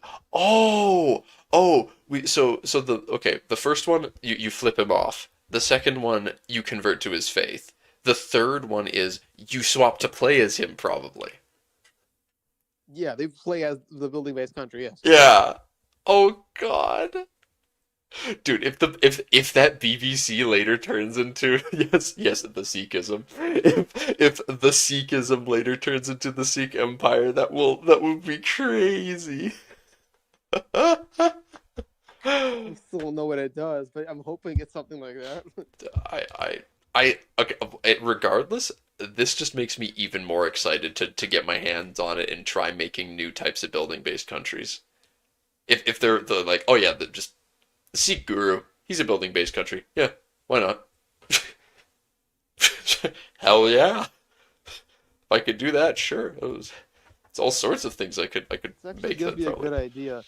A: the first one you flip him off. The second one you convert to his faith. The third one is you swap to play as him probably.
B: Yeah, they play as the building-based country. Yes.
A: Yeah. Oh God. Dude, if that BBC later turns into yes the Sikhism, if the Sikhism later turns into the Sikh Empire, that would be crazy.
B: I still don't know what it does, but I'm hoping it's something like that.
A: Okay. Regardless, this just makes me even more excited to get my hands on it and try making new types of building based countries. If they're the like, oh yeah, just Sikh Guru, He's a building-based country. Yeah, why not? Hell yeah. If I could do that, sure. It's all sorts of things I could
B: This actually
A: make
B: gives
A: that
B: me a
A: probably.
B: good idea.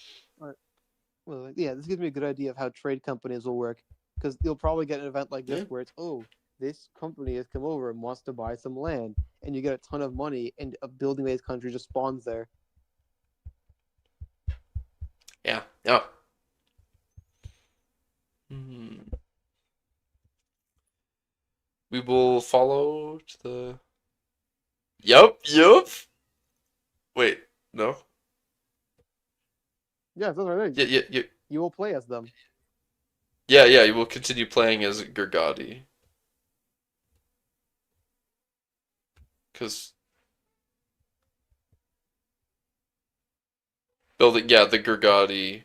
B: Well, yeah, this gives me a good idea of how trade companies will work. Because you'll probably get an event like this
A: Yeah.
B: where it's, oh, this company has come over and wants to buy some land, and you get a ton of money, and a building-based country just spawns there.
A: Yeah, yeah. Hmm. We will follow to the. Yup. Wait, no.
B: Yeah, that's right.
A: Yeah.
B: You will play as them.
A: Yeah. You will continue playing as Gurgadi. Because the Gurgadi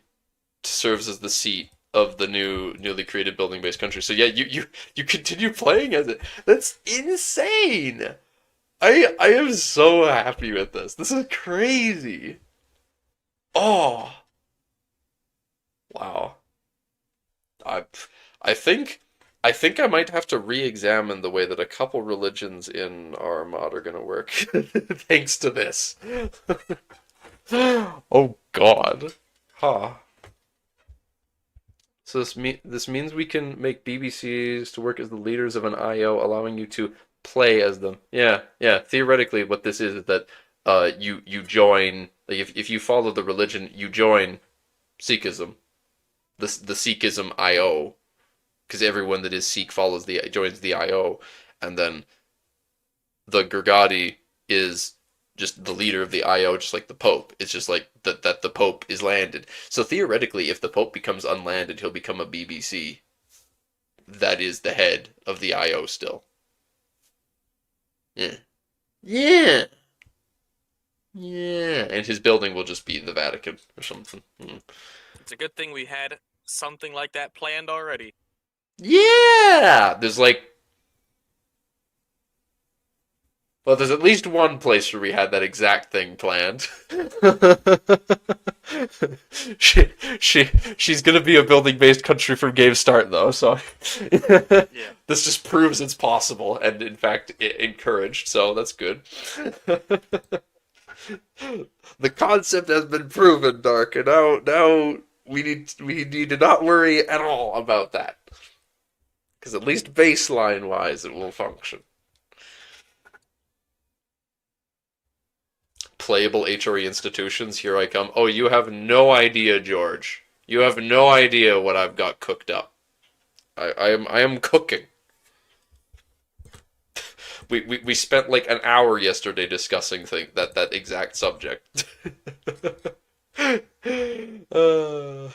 A: serves as the seat of the newly created building-based country. So yeah, you continue playing as it. That's insane. I am so happy with this. This is crazy. Oh, wow. I I think I might have to re-examine the way that a couple religions in our mod are gonna work thanks to this. Oh God. Huh. So this means we can make BBCs to work as the leaders of an IO, allowing you to play as them. Yeah. Theoretically, what this is that you join, like if you follow the religion, you join Sikhism, the Sikhism IO, because everyone that is Sikh joins the IO, and then the Gurgadi is just the leader of the IO, just like the Pope. It's just like that the Pope is landed. So theoretically, if the Pope becomes unlanded, he'll become a BBC. That is the head of the IO still. Yeah. Yeah. Yeah. And his building will just be the Vatican or something.
C: It's a good thing we had something like that planned already.
A: Yeah. There's at least one place where we had that exact thing planned. She's gonna be a building-based country from game start, though. So
C: Yeah.
A: this just proves it's possible, and in fact, encouraged. So that's good. The concept has been proven, Dark, and now we need to not worry at all about that, because at least baseline-wise, it will function. Playable HRE institutions, here I come. Oh, you have no idea, George. You have no idea what I've got cooked up. I am cooking. We spent like an hour yesterday discussing that exact subject. Alright.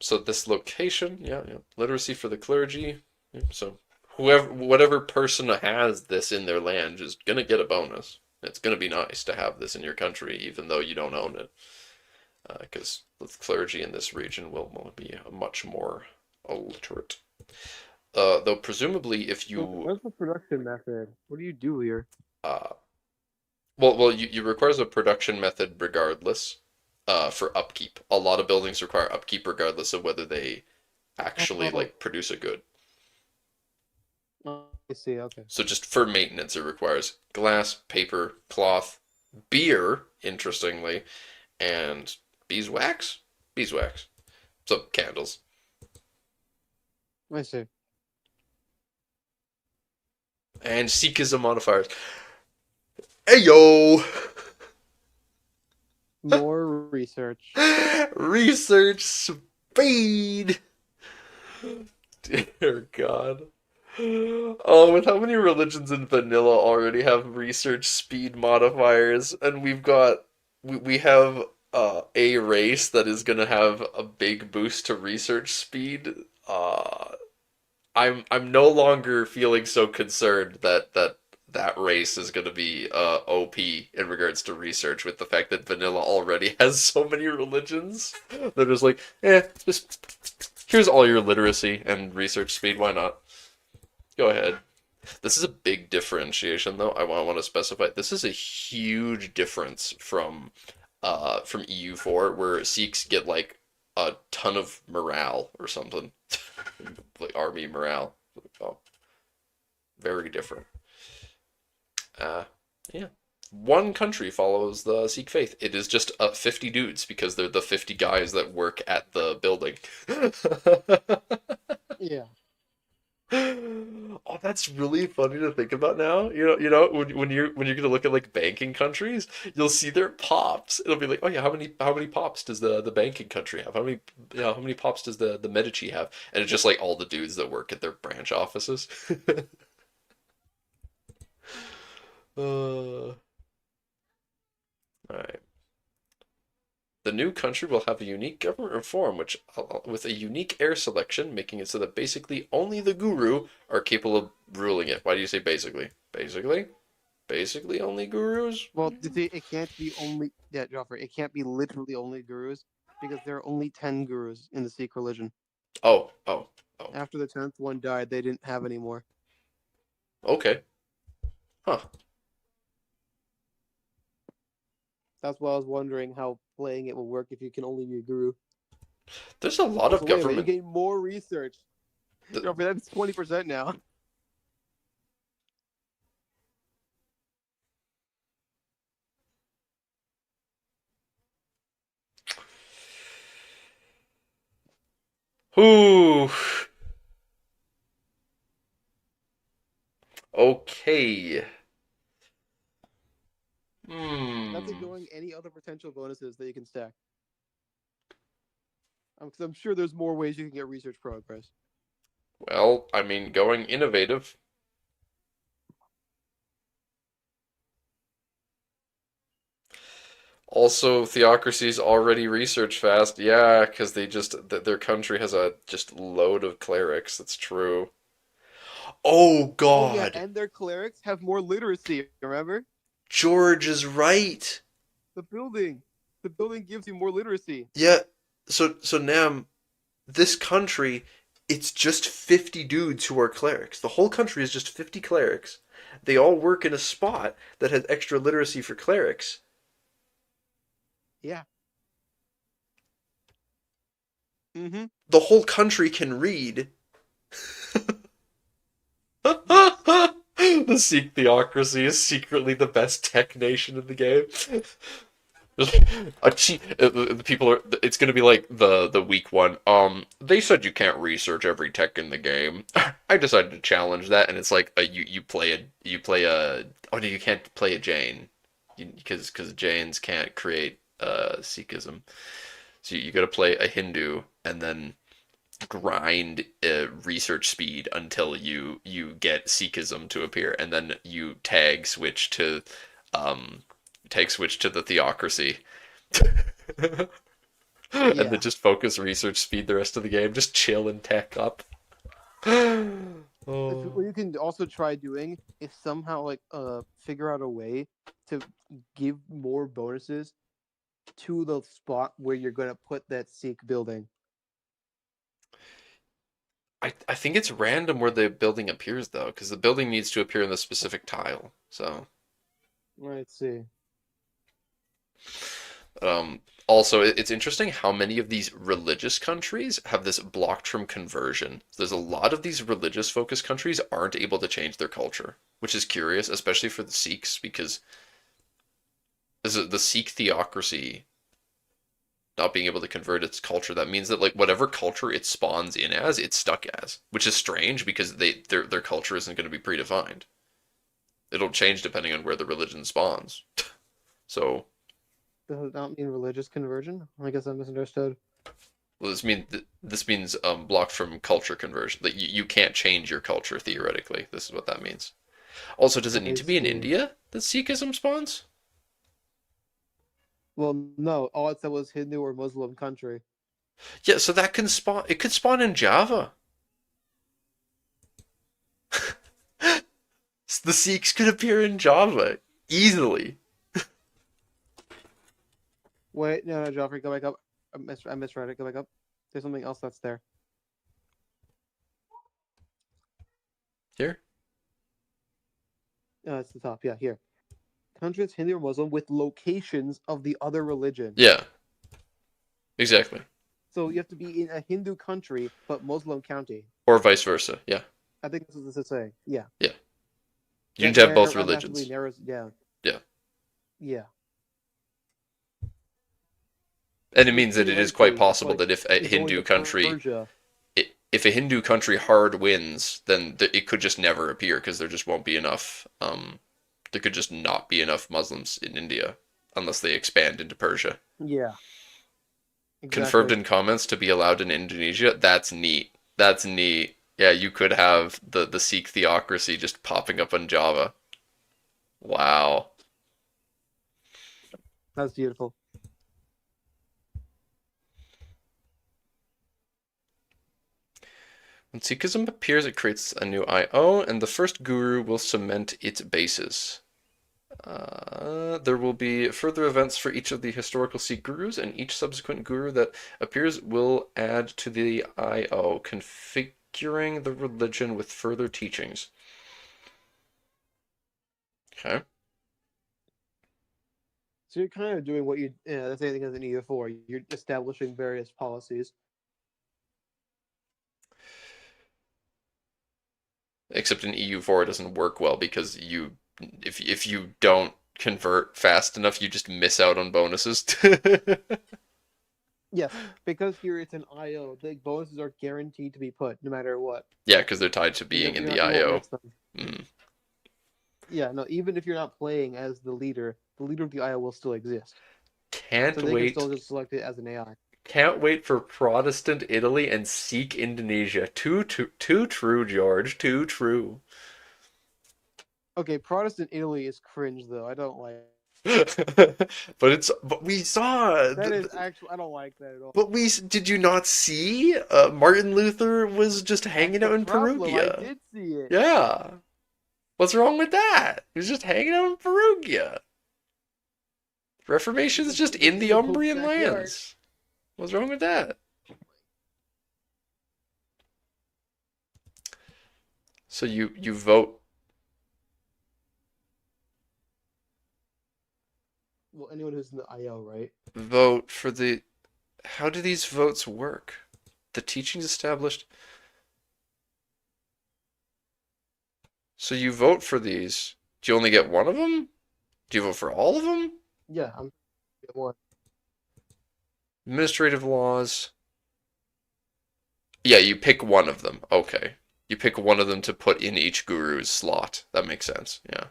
A: So this location, yeah. Literacy for the clergy. So whatever person has this in their land is gonna get a bonus. It's gonna be nice to have this in your country, even though you don't own it, because the clergy in this region will be much more illiterate. Though presumably, if you
B: What's the production method? What do you do here?
A: you requires a production method regardless. For upkeep, a lot of buildings require upkeep regardless of whether they actually like produce a good.
B: I see. Okay.
A: So just for maintenance, it requires glass, paper, cloth, beer, interestingly, and beeswax? Beeswax. So candles.
B: I see.
A: And Sikhism modifiers. Hey yo!
B: More research.
A: Research speed! Dear God. Oh, with how many religions in vanilla already have research speed modifiers, and we have a race that is gonna have a big boost to research speed. I'm no longer feeling so concerned that race is gonna be OP in regards to research, with the fact that vanilla already has so many religions. They're just like, just here's all your literacy and research speed. Why not? Go ahead. This is a big differentiation, though. I want to specify. This is a huge difference from EU4, where Sikhs get like a ton of morale or something. Like army morale. Oh, very different. Yeah. One country follows the Sikh faith. It is just 50 dudes because they're the 50 guys that work at the building.
B: Yeah.
A: Oh, that's really funny to think about now. When you're gonna look at like banking countries, you'll see their pops. It'll be like, oh yeah, how many pops does the banking country have? How many pops does the Medici have? And it's just like all the dudes that work at their branch offices. All right. The new country will have a unique government reform, with a unique heir selection, making it so that basically only the guru are capable of ruling it. Why do you say basically? Basically only gurus?
B: Well, it can't be only Joffrey. It can't be literally only gurus because there are only 10 gurus in the Sikh religion.
A: Oh.
B: After the 10th one died, they didn't have any more.
A: Okay. Huh.
B: That's why I was wondering how playing it will work if you can only be a guru.
A: There's a lot of
B: Also, wait a minute,
A: government.
B: you gain more research.
A: The-
B: Joffrey, that's 20% now.
A: Whew. Okay.
B: That's ignoring any other potential bonuses that you can stack. Because I'm sure there's more ways you can get research progress.
A: Well, I mean, going innovative. Also, theocracies already research fast. Yeah, because their country has a just load of clerics. That's true. Oh
B: Oh yeah,
A: God,
B: and their clerics have more literacy, remember?
A: George is right.
B: The building gives you more literacy.
A: Yeah. So Nam, this country, it's just 50 dudes who are clerics. The whole country is just 50 clerics. They all work in a spot that has extra literacy for clerics.
B: Yeah. Mm-hmm.
A: The whole country can read. The Sikh theocracy is secretly the best tech nation in the game. The people are. It's gonna be like the weak one. They said you can't research every tech in the game. I decided to challenge that, and it's like you play a. Oh no, you can't play a Jain, because Jains can't create Sikhism. So you got to play a Hindu, and then grind research speed until you get Sikhism to appear, and then you tag switch to the theocracy. And
B: Yeah.
A: then just focus research speed the rest of the game. Just chill and tech up.
B: What you can also try doing is somehow figure out a way to give more bonuses to the spot where you're gonna put that Sikh building.
A: I think it's random where the building appears though, because the building needs to appear in the specific tile. So
B: Let's see.
A: also, it's interesting how many of these religious countries have this blocked from conversion. There's a lot of these religious focused countries aren't able to change their culture, which is curious, especially for the Sikhs, because the Sikh theocracy not being able to convert its culture, that means that like whatever culture it spawns in as, it's stuck as, which is strange because their culture isn't going to be predefined. It'll change depending on where the religion spawns. So
B: Does it not mean religious conversion? I guess I misunderstood.
A: well, this means blocked from culture conversion. That you can't change your culture theoretically. This is what that means. Also, does it need to be in
B: see.
A: India that Sikhism spawns?
B: Well, no. All it said was Hindu or Muslim country.
A: Yeah, so that can spawn. It could spawn in Java. The Sikhs could appear in Java easily.
B: Wait, no, Joffrey, go back up. I misread it. Go back up. There's something else that's there.
A: Here?
B: It's the top. Yeah, here. Country that's Hindu or Muslim with locations of the other religion.
A: Yeah. Exactly.
B: So you have to be in a Hindu country but Muslim county.
A: Or vice versa. Yeah.
B: I think that's what this is saying. Yeah.
A: You need to have both
B: That massively
A: religions.
B: narrows it down.
A: Yeah.
B: Yeah.
A: And it means that it is quite possible that if a
B: You're going
A: Hindu
B: to
A: country,
B: Persia,
A: if a Hindu country hard wins, then it could just never appear because there just won't be enough. There could just not be enough Muslims in India unless they expand into Persia.
B: yeah.
A: Confirmed
B: Exactly.
A: in comments to be allowed in Indonesia. That's neat. That's neat. Yeah, you could have the Sikh theocracy just popping up on Java. Wow.
B: That's beautiful.
A: When Sikhism appears, it creates a new IO, and the first guru will cement its basis. There will be further events for each of the historical Sikh gurus, and each subsequent guru that appears will add to the IO, configuring the religion with further teachings. Okay.
B: So you're kind of doing what you the same thing as in EU4. You're establishing various policies.
A: Except in EU4 it doesn't work well because if you don't convert fast enough, you just miss out on bonuses.
B: Yes, because here it's an IO. The bonuses are guaranteed to be put no matter what.
A: Yeah, because they're tied to being in the
B: You won't
A: IO.
B: miss them.
A: Mm.
B: Yeah, no. Even if you're not playing as the leader of the IO will still exist.
A: Can't
B: So they
A: wait.
B: can still just select it as an AI.
A: Can't wait for Protestant Italy and Sikh Indonesia. Too true, George. Too true.
B: Okay, Protestant Italy is cringe though. I don't like.
A: but we saw
B: That is actually I don't like that at all.
A: But did you not see Martin Luther was just hanging out in Perugia?
B: I did see it.
A: Yeah. What's wrong with that? He was just hanging out in Perugia. Reformation's just in the Umbrian lands. What's wrong with that? So you vote.
B: Well, anyone who's in the IO, right?
A: Vote for the. How do these votes work? The teachings established. So you vote for these. Do you only get one of them? Do you vote for all of them?
B: Yeah, I'm one.
A: Administrative laws. Yeah, you pick one of them. Okay. You pick one of them to put in each guru's slot. That makes sense. Yeah.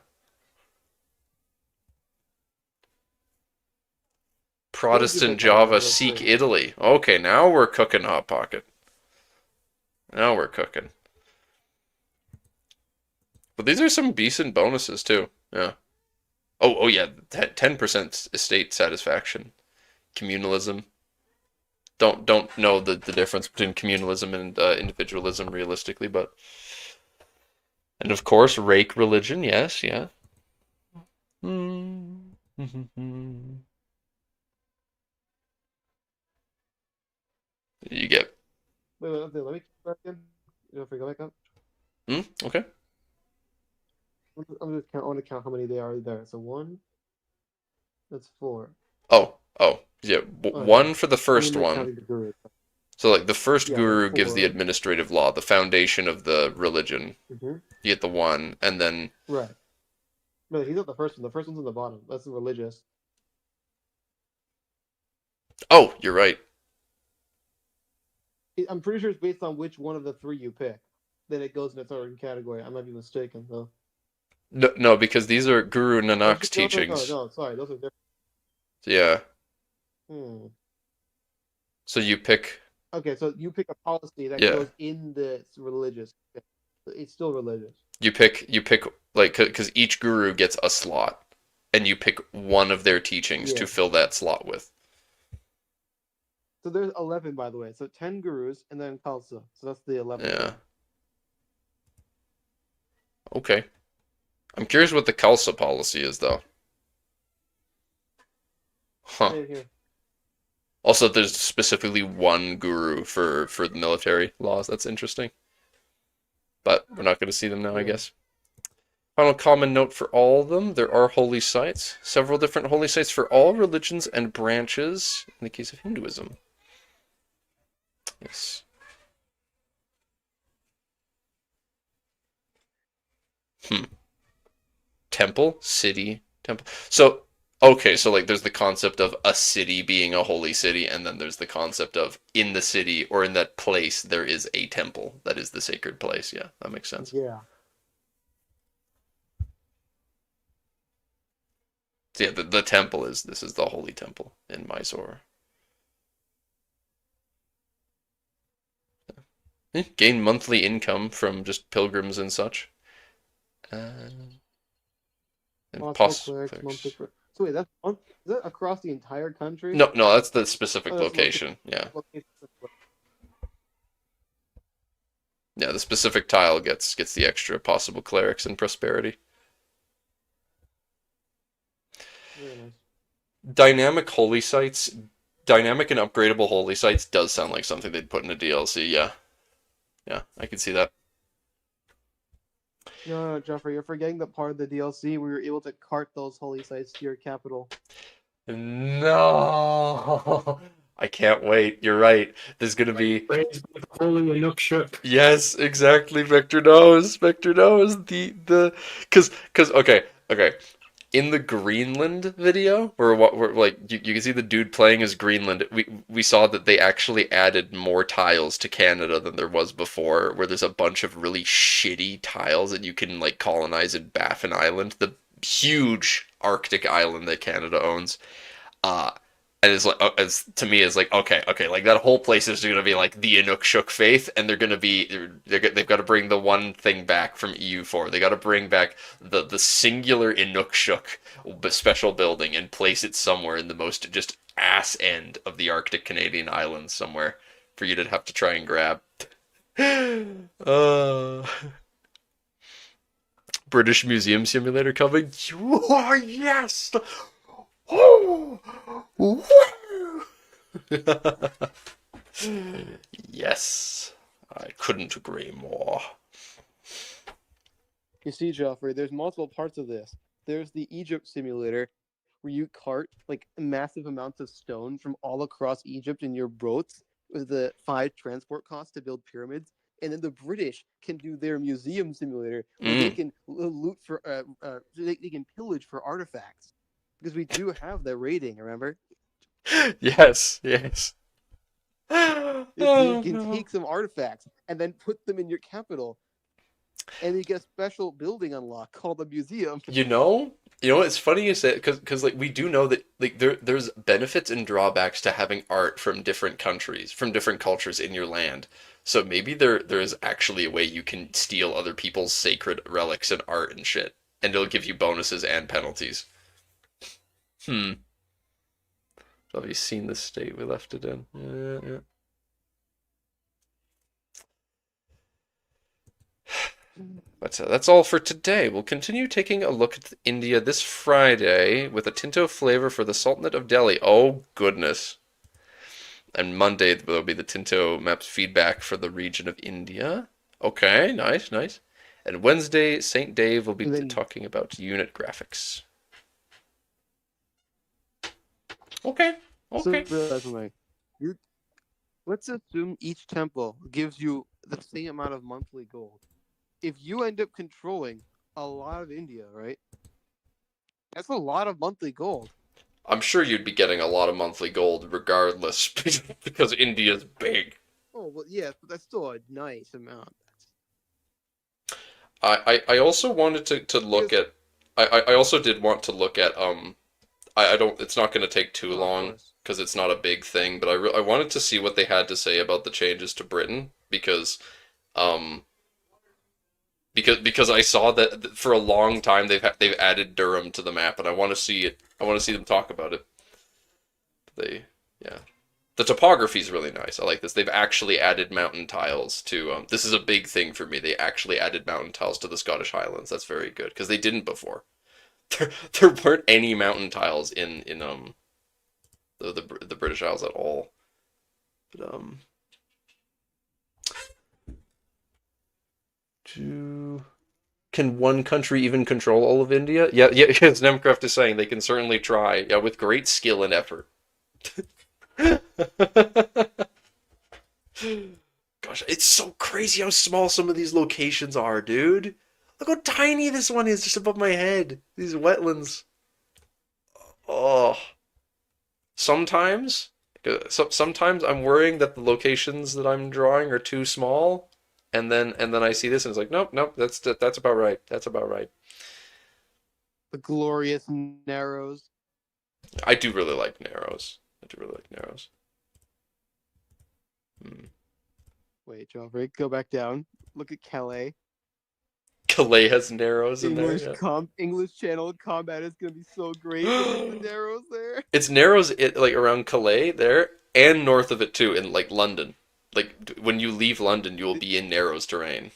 A: Protestant Java, Sikh Italy. Okay, now we're cooking, Hot Pocket. Now we're cooking. But these are some decent bonuses too. Yeah. Oh yeah, 10% estate satisfaction. Communalism. Don't know the difference between communalism and individualism realistically, but and of course rake religion. Yes, yeah. You get.
B: Wait, let me keep back in. You don't forget back up.
A: Okay.
B: I'm just count. I want to count how many they are there. So 1. That's 4.
A: Oh, yeah. One for the first one.
B: The
A: So like the first guru gives
B: 4.
A: the administrative law, the foundation of the religion.
B: Mm-hmm.
A: You get the 1, and then
B: right. No, he's not the first one. The first one's on the bottom. That's the religious.
A: oh, you're right.
B: I'm pretty sure it's based on which one of the 3 you pick. Then it goes in a certain category. I might be mistaken though.
A: No, because these are Guru Nanak's teachings.
B: No, sorry, those are different.
A: Yeah.
B: Hmm.
A: So you pick.
B: Okay, so you pick a policy that goes in the religious. It's still religious.
A: You pick like because each guru gets a slot, and you pick one of their teachings to fill that slot with.
B: So there's 11, by the way. So 10 gurus and then Khalsa. So that's the 11.
A: Yeah. Okay. I'm curious what the Khalsa policy is, though. Huh.
B: Here.
A: Also, there's specifically one guru for the military laws. That's interesting. But we're not going to see them now, I guess. Final common note for all of them. There are holy sites. Several different holy sites for all religions and branches, in the case of Hinduism. Yes. Temple, city, temple. So, okay, so like there's the concept of a city being a holy city, and then there's the concept of in the city or in that place there is a temple that is the sacred place. Yeah, that makes sense.
B: Yeah.
A: So yeah, the temple is this is the holy temple in Mysore. Gain monthly income from just pilgrims and such. And
B: Possible
A: pos
B: clerics, monthly.
A: clerics.
B: So wait, is that across the entire country?
A: No, no, that's the specific
B: Oh, that's
A: location. Yeah,
B: location.
A: yeah, the specific tile gets the extra possible clerics and prosperity.
B: Very nice.
A: Dynamic holy sites, dynamic and upgradable holy sites does sound like something they'd put in a DLC. Yeah, yeah, I can see that.
B: No, Jeffrey, you're forgetting that part of the DLC we were able to cart those holy sites to your capital.
A: No, I can't wait. You're right. There's gonna be
D: Praise be the holy Inukshuk.
A: yes, exactly. Victor knows. Victor knows because okay. In the Greenland video, where like you can see the dude playing as Greenland, we saw that they actually added more tiles to Canada than there was before, where there's a bunch of really shitty tiles that you can like colonize in Baffin Island, the huge Arctic island that Canada owns. Uh and it's like, it's to me, it's like okay, like that whole place is gonna be like the Inukshuk faith, and they've got to bring the one thing back from EU4. They got to bring back the singular Inukshuk special building and place it somewhere in the most just ass end of the Arctic Canadian islands somewhere for you to have to try and grab. British Museum Simulator coming. Oh, yes. Oh, yes, I couldn't agree more.
B: You see, Joffrey, there's multiple parts of this. There's the Egypt simulator, where you cart like massive amounts of stone from all across Egypt in your boats with the 5 transport costs to build pyramids. And then the British can do their museum simulator, where they can loot for, they can pillage for artifacts. Because we do have the rating, remember?
A: Yes, yes.
B: You can take some artifacts and then put them in your capital. And you get a special building unlock called a museum.
A: You know what's funny is that because like we do know that like there's benefits and drawbacks to having art from different countries, from different cultures in your land. So maybe there is actually a way you can steal other people's sacred relics and art and shit, and it'll give you bonuses and penalties. Have you seen the state we left it in? Yeah. But that's all for today. We'll continue taking a look at India this Friday with a Tinto flavor for the Sultanate of Delhi. Oh, goodness. And Monday will be the Tinto maps feedback for the region of India. Okay, nice. And Wednesday, St. Dave will be talking about unit graphics. Okay.
B: So, let's assume each temple gives you the same amount of monthly gold. If you end up controlling a lot of India, right? That's a lot of monthly gold.
A: I'm sure you'd be getting a lot of monthly gold regardless, because India's big.
B: Oh, well, yeah, but that's still a nice amount.
A: I also wanted to look at. I also did want to look at I don't. It's not going to take too long because it's not a big thing. But I wanted to see what they had to say about the changes to Britain because I saw that for a long time they've added Durham to the map, and I want to see it. I want to see them talk about it. The topography is really nice. I like this. They've actually added mountain tiles to. This is a big thing for me. They actually added mountain tiles to the Scottish Highlands. That's very good because they didn't before. There weren't any mountain tiles in the British Isles at all. But can one country even control all of India? Yeah, as Nemcraft is saying, they can certainly try. Yeah, with great skill and effort. It's so crazy how small some of these locations are, dude. Look how tiny this one is just above my head. These wetlands. Oh. Sometimes, sometimes I'm worrying that the locations that I'm drawing are too small, and then I see this and it's like, nope, nope, that's about right. That's about right.
B: The glorious narrows.
A: I do really like narrows. I do really like narrows.
B: Wait, Joffrey, go back down. Look at Calais.
A: Calais has narrows in there.
B: English
A: Yeah.
B: English channel combat is gonna be so great with the narrows there.
A: It's narrows like around Calais there and north of it too, in like London. Like when you leave London, you will be in narrows terrain.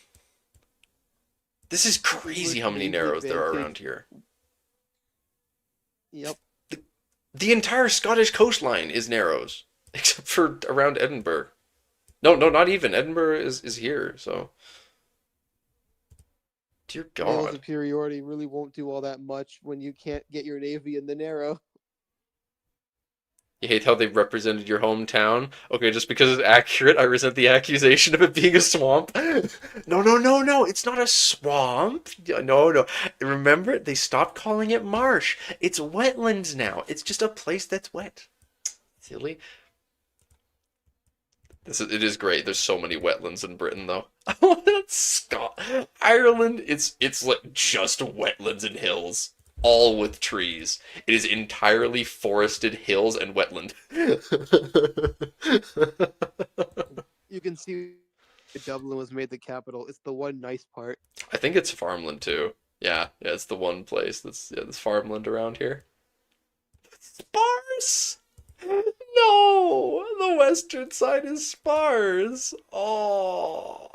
A: This is crazy how many
B: Navy
A: narrows there are
B: advantage.
A: around here.
B: Yep.
A: The entire Scottish coastline is narrows, except for around Edinburgh. No, not even. Edinburgh is here, so. Dear
B: Naval
A: God.
B: superiority really won't do all that much when you can't get your navy in the narrow.
A: You hate how they represented your hometown? Okay, just because it's accurate, I resent the accusation of it being a swamp. No, it's not a swamp. No. Remember, they stopped calling it marsh. It's wetlands now. It's just a place that's wet. Silly. It is great. There's so many wetlands in Britain, though. Ireland, it's like just wetlands and hills, all with trees. It is entirely forested hills and wetland.
B: You can see Dublin was made the capital. It's the one nice part.
A: I think it's farmland too. Yeah, it's the one place that's farmland around here. Sparse. No, the western side is sparse. Oh,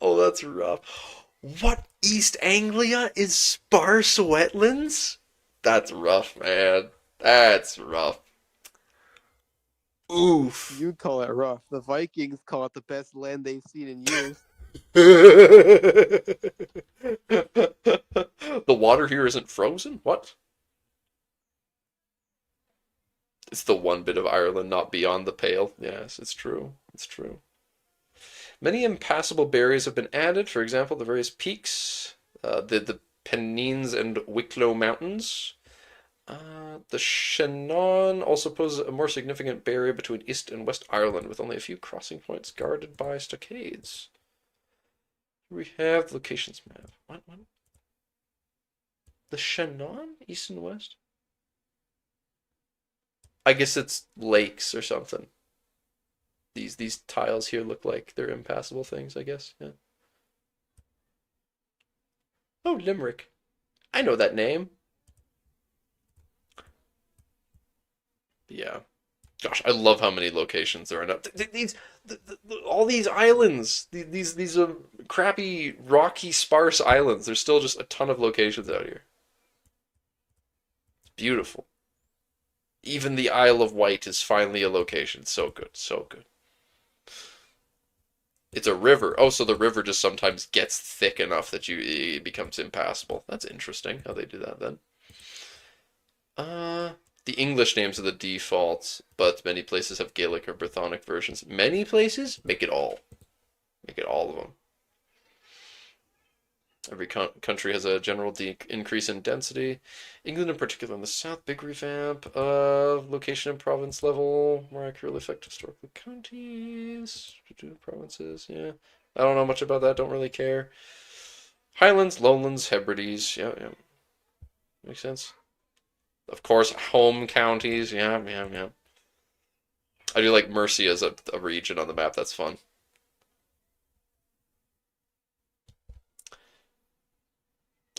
A: that's rough. What, East Anglia is sparse wetlands? That's rough, man. That's rough. Oof.
B: You call it rough. The Vikings call it the best land they've seen in years.
A: The water here isn't frozen? What? It's the one bit of Ireland not beyond the pale. Yes, it's true. It's true. Many impassable barriers have been added. For example, the various peaks, the Pennines and Wicklow Mountains. The Shannon also poses a more significant barrier between East and West Ireland, with only a few crossing points guarded by stockades. We have the locations map. What? The Shannon? East and West? I guess it's lakes or something. These tiles here look like they're impassable things, I guess. Yeah. Oh, Limerick. I know that name. Yeah. Gosh, I love how many locations there are now. All these islands, these crappy, rocky, sparse islands. There's still just a ton of locations out here. It's beautiful. Even the Isle of Wight is finally a location. So good, so good. It's a river. Oh, so the river just sometimes gets thick enough that it becomes impassable. That's interesting how they do that then. The English names are the default, but many places have Gaelic or Brythonic versions. Many places? Make it all. Make it all of them. Every country has a general increase in density. England in particular in the south, big revamp of location and province level, more accurately affect historical counties, provinces, yeah. I don't know much about that, don't really care. Highlands, Lowlands, Hebrides, yeah. Makes sense. Of course, home counties, yeah. I do like Mercia as a region on the map, that's fun.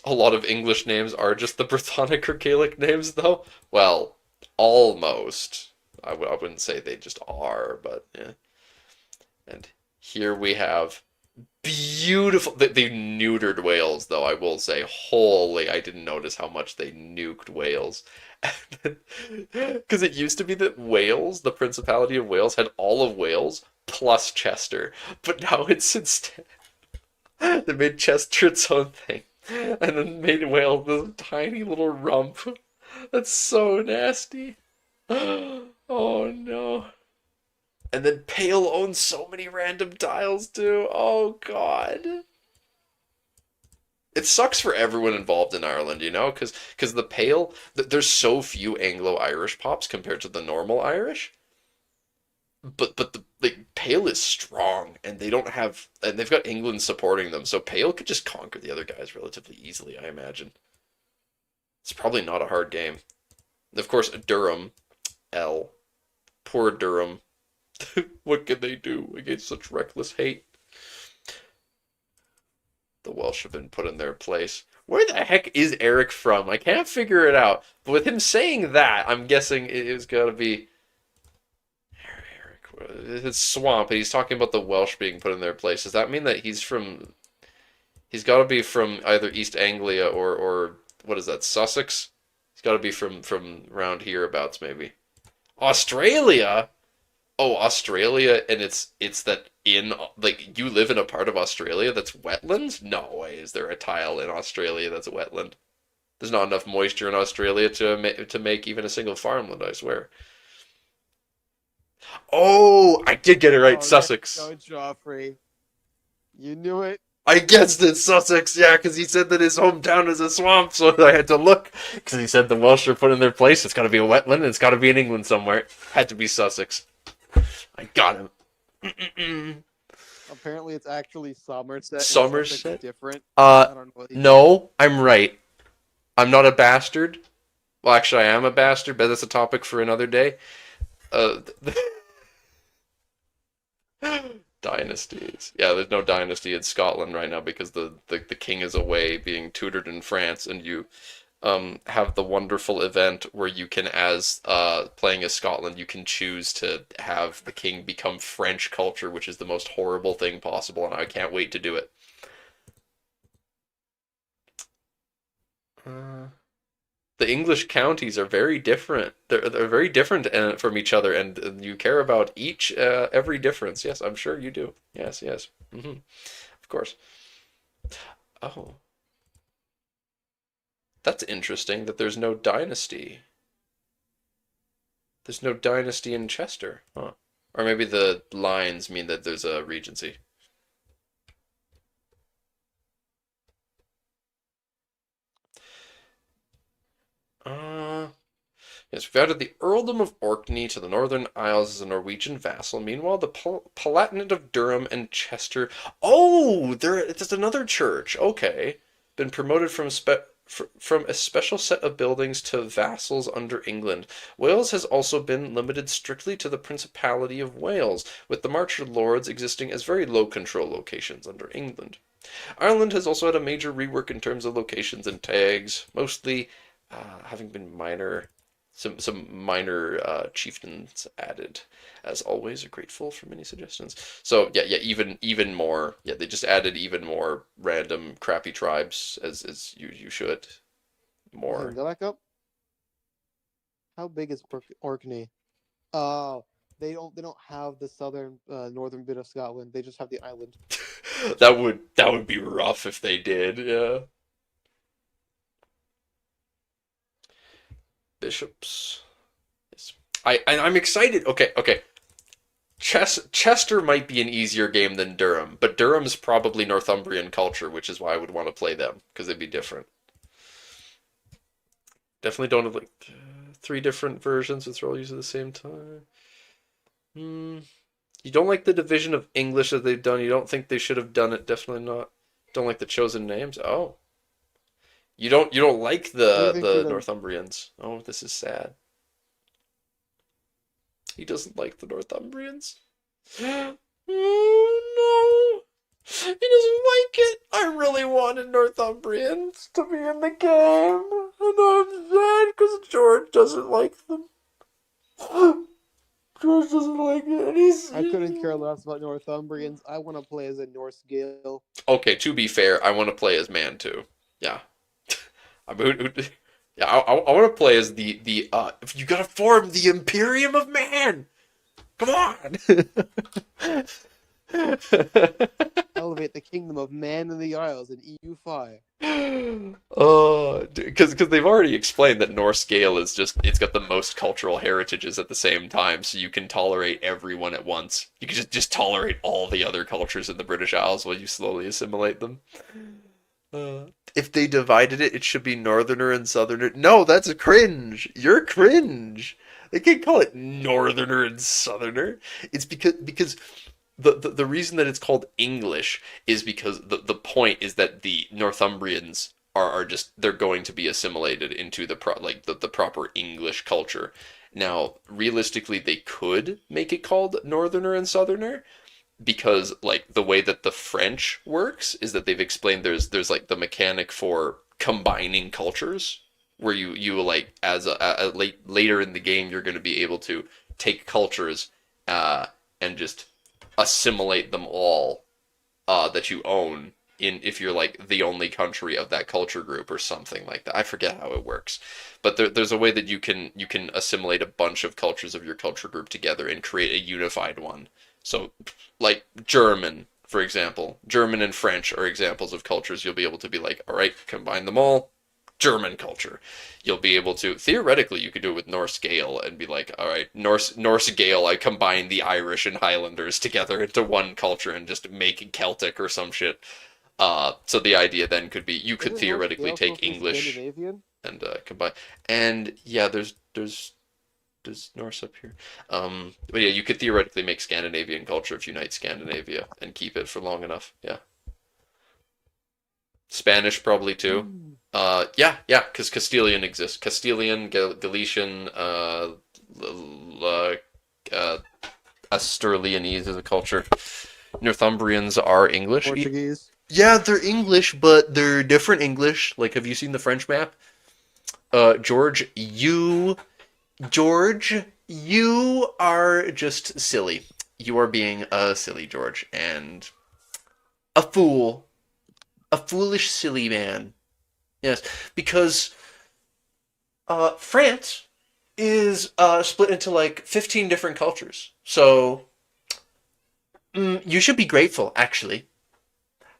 A: A lot of English names are just the Brythonic or Gaelic names, though. Well, almost. I wouldn't say they just are, but yeah. And here we have beautiful. They neutered Wales, though, I will say. Holy, I didn't notice how much they nuked Wales. Because it used to be that Wales, the Principality of Wales, had all of Wales plus Chester. But now it's instead. They made Chester its own thing. And then made Wales this tiny little rump. That's so nasty. Oh no. And then Pale owns so many random tiles too. Oh god. It sucks for everyone involved in Ireland, you know, because the Pale, there's so few Anglo-Irish pops compared to the normal Irish. But the Pale is strong, and they've got England supporting them, so Pale could just conquer the other guys relatively easily, I imagine. It's probably not a hard game. And of course, Durham, L, poor Durham. What can they do against such reckless hate? The Welsh have been put in their place. Where the heck is Eric from? I can't figure it out. But with him saying that, I'm guessing it's got to be Eric. It's Swamp, and he's talking about the Welsh being put in their place. Does that mean that he's from? He's got to be from either East Anglia or what is that? Sussex. He's got to be from around hereabouts, maybe. Australia. Oh, Australia, and it's that in, like, you live in a part of Australia that's wetlands? No way is there a tile in Australia that's a wetland. There's not enough moisture in Australia to make even a single farmland, I swear. Oh, I did get it right, Sussex.
B: No, Joffrey. You knew it.
A: I guessed it, Sussex, yeah, because he said that his hometown is a swamp, so I had to look, because he said the Welsh are put in their place, it's got to be a wetland, and it's got to be in England somewhere. Had to be Sussex. I got him.
B: Apparently, it's actually Somerset.
A: Somerset?
B: Different. I don't know what
A: No, I'm right. I'm not a bastard. Well, actually, I am a bastard, but that's a topic for another day. Dynasties. Yeah, there's no dynasty in Scotland right now because the king is away being tutored in France, and you have the wonderful event where you can, as playing as Scotland, you can choose to have the king become French culture, which is the most horrible thing possible, and I can't wait to do it. The English counties are very different. They're very different from each other, and you care about each every difference. Yes, I'm sure you do. Yes, yes. Of course. Oh. That's interesting that there's no dynasty. There's no dynasty in Chester. Huh. Or maybe the lines mean that there's a regency. Yes, we've added the Earldom of Orkney to the Northern Isles as a Norwegian vassal. Meanwhile, the Palatinate of Durham and Chester... Oh! There's another church. Okay. Been promoted from a special set of buildings to vassals under England. Wales has also been limited strictly to the Principality of Wales, with the Marcher Lords existing as very low control locations under England. Ireland has also had a major rework in terms of locations and tags, mostly having been some minor chieftains added. As always, are grateful for many suggestions. So yeah, even more. Yeah, they just added even more random crappy tribes as you should. More.
B: Go back up. How big is Orkney? Oh, they don't have the southern northern bit of Scotland. They just have the island.
A: that would be rough if they did. Yeah. Bishops. Yes. I'm excited. Okay. Chester might be an easier game than Durham, but Durham's probably Northumbrian culture, which is why I would want to play them, because they'd be different. Definitely don't have, like, 3 different versions which are all used at the same time. You don't like the division of English that they've done. You don't think they should have done it. Definitely not. Don't like the chosen names. Oh. You don't like the Northumbrians. Oh, this is sad. He doesn't like the Northumbrians. Oh no. He doesn't like it. I really wanted Northumbrians to be in the game. And I'm sad because George doesn't like them. George doesn't like it.
B: I couldn't care less about Northumbrians. I want to play as a Norse Gael.
A: Okay, to be fair, I want to play as Man too. Yeah. I want to play as the you gotta form the Imperium of Man. Come on.
B: Elevate unite the kingdom of Man in the Isles in EU5.
A: Because they've already explained that Norse Gale is just it's got the most cultural heritages at the same time, so you can tolerate everyone at once. You can just tolerate all the other cultures in the British Isles while you slowly assimilate them. If they divided it, it should be Northerner and Southerner. No, that's a cringe. You're cringe. They can't call it Northerner and Southerner. It's because the reason that it's called English is because the point is that the Northumbrians are just they're going to be assimilated into the proper English culture. Now, realistically, they could make it called Northerner and Southerner because like the way that the French works is that they've explained there's like the mechanic for combining cultures where you like as later in the game you're going to be able to take cultures and just assimilate them all that you own in if you're like the only country of that culture group or something like that. I forget how it works, but there's a way that you can assimilate a bunch of cultures of your culture group together and create a unified one. So like German, for example, German and French are examples of cultures you'll be able to be like, all right, combine them all, German culture. You'll be able to theoretically you could do it with Norse Gael and be like, all right, Norse Gael, I combine the Irish and Highlanders together into one culture and just make Celtic or some shit. So the idea then could be you could theoretically take English and combine. And yeah, there's Norse up here. But yeah, you could theoretically make Scandinavian culture if you unite Scandinavia and keep it for long enough. Yeah. Spanish probably too. Yeah, because Castilian exists. Castilian, Galician, Asturleonese is a culture. Northumbrians are English.
B: Portuguese.
A: Yeah, they're English, but they're different English. Like, have you seen the French map? George, you are just silly. You are being silly, George, and a fool. A foolish, silly man. Yes, because France is split into like 15 different cultures. So you should be grateful, actually.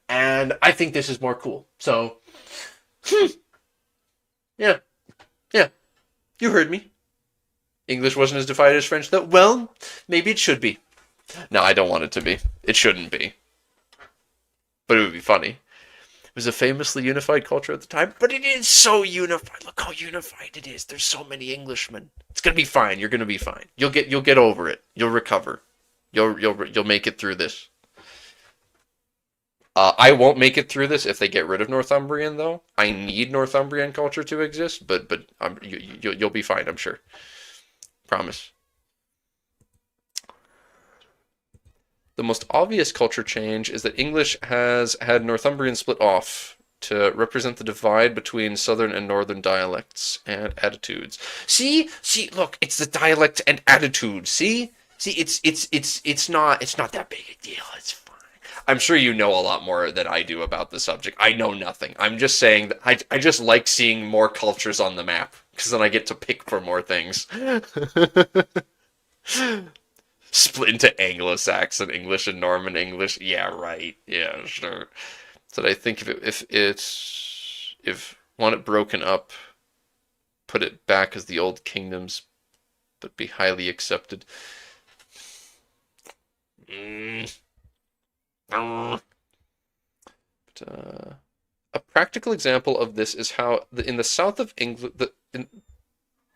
A: And I think this is more cool. So, yeah, you heard me. English wasn't as divided as French, though. Well, maybe it should be. No, I don't want it to be. It shouldn't be. But it would be funny. It was a famously unified culture at the time, but it is so unified. Look how unified it is. There's so many Englishmen. It's gonna be fine. You're gonna be fine. You'll get over it. You'll recover. You'll make it through this. I won't make it through this if they get rid of Northumbrian, though. I need Northumbrian culture to exist, but you'll be fine, I'm sure. Promise. The most obvious culture change is that English has had Northumbrian split off to represent the divide between southern and northern dialects and attitudes. See, look, it's the dialect and attitude. See, it's not that big a deal. It's fine. I'm sure you know a lot more than I do about the subject. I know nothing. I'm just saying that I just like seeing more cultures on the map because then I get to pick for more things. Split into Anglo-Saxon English and Norman English. Yeah, right. Yeah, sure. So I think if want it broken up, put it back as the old kingdoms, but be highly accepted. But, a practical example of this is how in the south of England,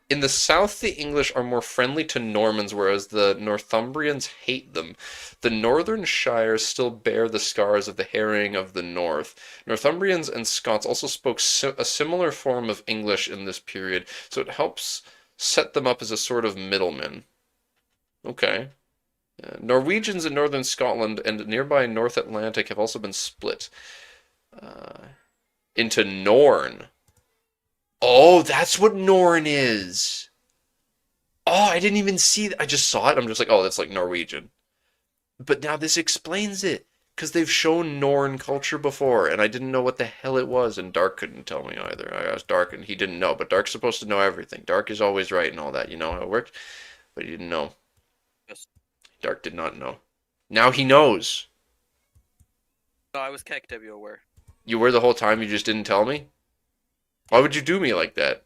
A: in the south, the English are more friendly to Normans, whereas the Northumbrians hate them. The northern shires still bear the scars of the harrying of the north. Northumbrians and Scots also spoke a similar form of English in this period, so it helps set them up as a sort of middlemen. Okay. Norwegians in northern Scotland and nearby North Atlantic have also been split into Norn. Oh, that's what Norn is. Oh, I didn't even see that. I just saw it. I'm just like, oh, that's like Norwegian. But now this explains it. Because they've shown Norn culture before, and I didn't know what the hell it was, and Dark couldn't tell me either. I asked Dark, and he didn't know. But Dark's supposed to know everything. Dark is always right and all that. You know how it worked? But he didn't know.
C: Yes.
A: Dark did not know. Now he knows.
C: No, I was KW aware.
A: You were the whole time, you just didn't tell me? Why would you do me like that?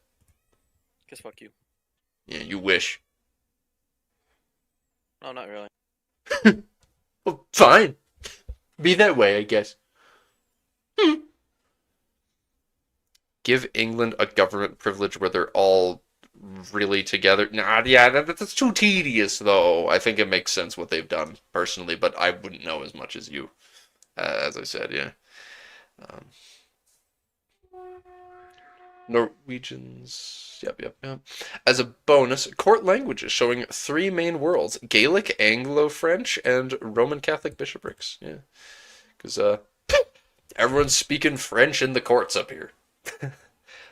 C: Guess fuck you.
A: Yeah, you wish.
C: No, not really.
A: Well, fine. Be that way, I guess. Give England a government privilege where they're all really together. Nah, yeah, that's too tedious, though. I think it makes sense what they've done, personally, but I wouldn't know as much as you. As I said, yeah. Um, Norwegians. Yep. As a bonus, court languages showing 3 main worlds: Gaelic, Anglo-French, and Roman Catholic bishoprics. Yeah. Because, everyone's speaking French in the courts up here.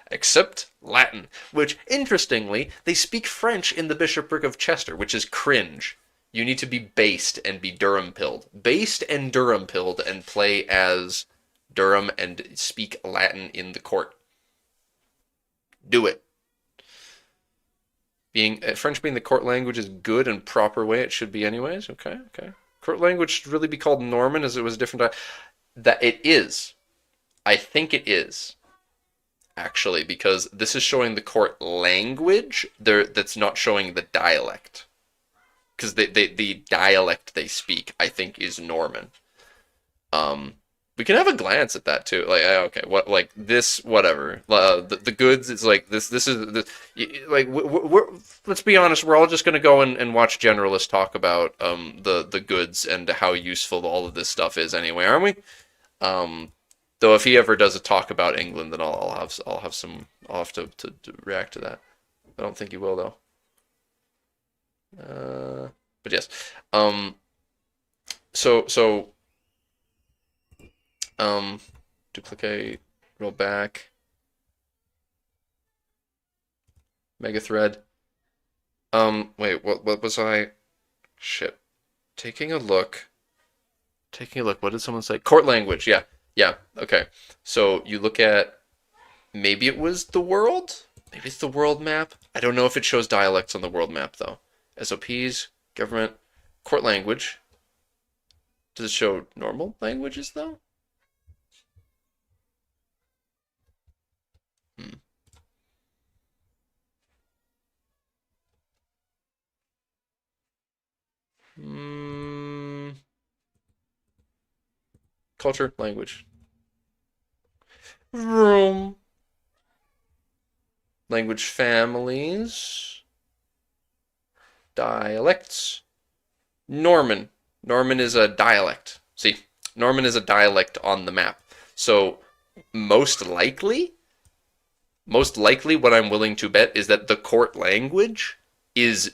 A: Except Latin, which, interestingly, they speak French in the bishopric of Chester, which is cringe. You need to be based and be Durham-pilled. Based and Durham-pilled and play as Durham and speak Latin in the court. Do it. French being the court language is good and proper way it should be anyways. Okay. Court language should really be called Norman, as it was a different. That it is. I think it is. Actually, because this is showing the court language. That's not showing the dialect. Because the dialect they speak, I think, is Norman. We can have a glance at that too. Like, okay, what, like this, whatever. The goods is like this. This is the like. Let's be honest. We're all just gonna go and watch generalists talk about the goods and how useful all of this stuff is anyway, aren't we? Though if he ever does a talk about England, then I'll have to react to that. I don't think he will though. But yes. So duplicate, roll back, mega thread. Wait, what was I? Shit. Taking a look. What did someone say? Court language. Yeah. Okay. So you look at, maybe it was the world. Maybe it's the world map. I don't know if it shows dialects on the world map though. SOPs, government, court language. Does it show normal languages though? Culture, language. Room. Language families. Dialects. Norman. Norman is a dialect. See, Norman is a dialect on the map. So most likely what I'm willing to bet is that the court language is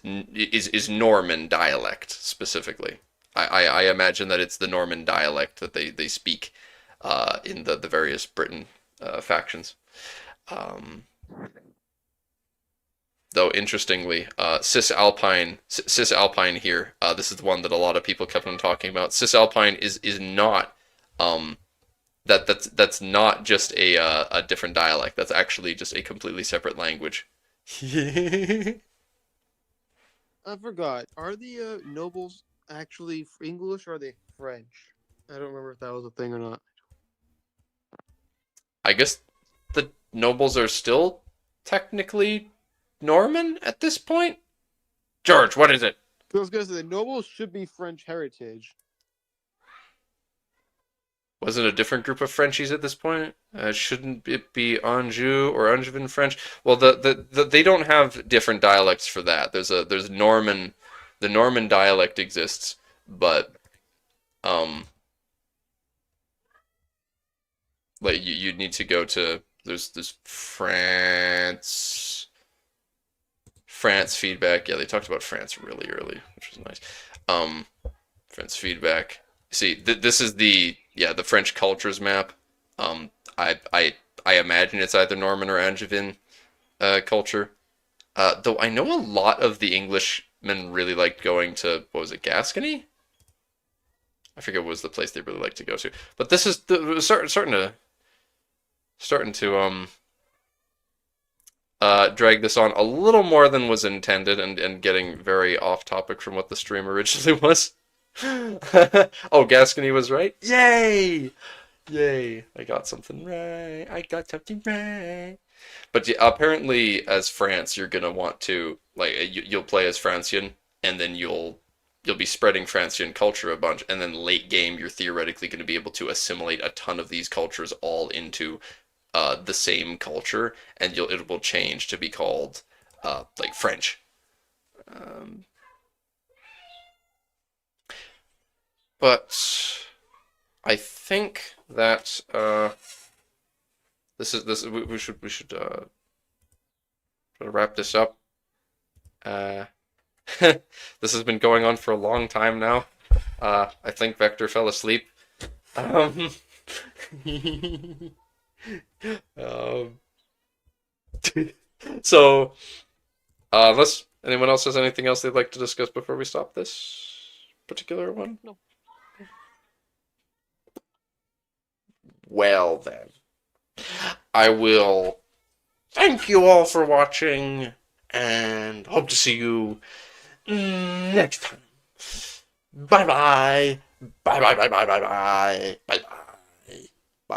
A: Norman dialect specifically. I imagine that it's the Norman dialect that they speak in the various Britain factions. Though interestingly, Cisalpine here. This is the one that a lot of people kept on talking about. Cisalpine is not that's not just a different dialect. That's actually just a completely separate language.
B: I forgot. Are the nobles actually English or are they French? I don't remember if that was a thing or not.
A: I guess the nobles are still technically Norman at this point? George, what is it?
B: I was gonna say the nobles should be French heritage.
A: Was it a different group of Frenchies at this point? Shouldn't it be Anjou or Angevin French? Well, they don't have different dialects for that. There's Norman, the Norman dialect exists, but like you need to go to there's France feedback. Yeah, they talked about France really early, which was nice. France feedback. See, this is the French cultures map. I imagine it's either Norman or Angevin culture. Though I know a lot of the Englishmen really liked going to, what was it, Gascony? I forget what was the place they really liked to go to. But this is starting to drag this on a little more than was intended, and getting very off topic from what the stream originally was. Oh, Gascony was right. Yay! Yay! I got something right. I got something right. But yeah, apparently, as France, you're gonna want to like you'll play as Francian, and then you'll be spreading Francian culture a bunch, and then late game, you're theoretically going to be able to assimilate a ton of these cultures all into the same culture, and it will change to be called like French. Um, but I think that we should wrap this up. This has been going on for a long time now. I think Vector fell asleep. Um, um, so, unless anyone else has anything else they'd like to discuss before we stop this particular one?
C: No.
A: Well, then. I will thank you all for watching, and hope to see you next time. Bye bye. Bye bye bye bye bye bye. Bye bye.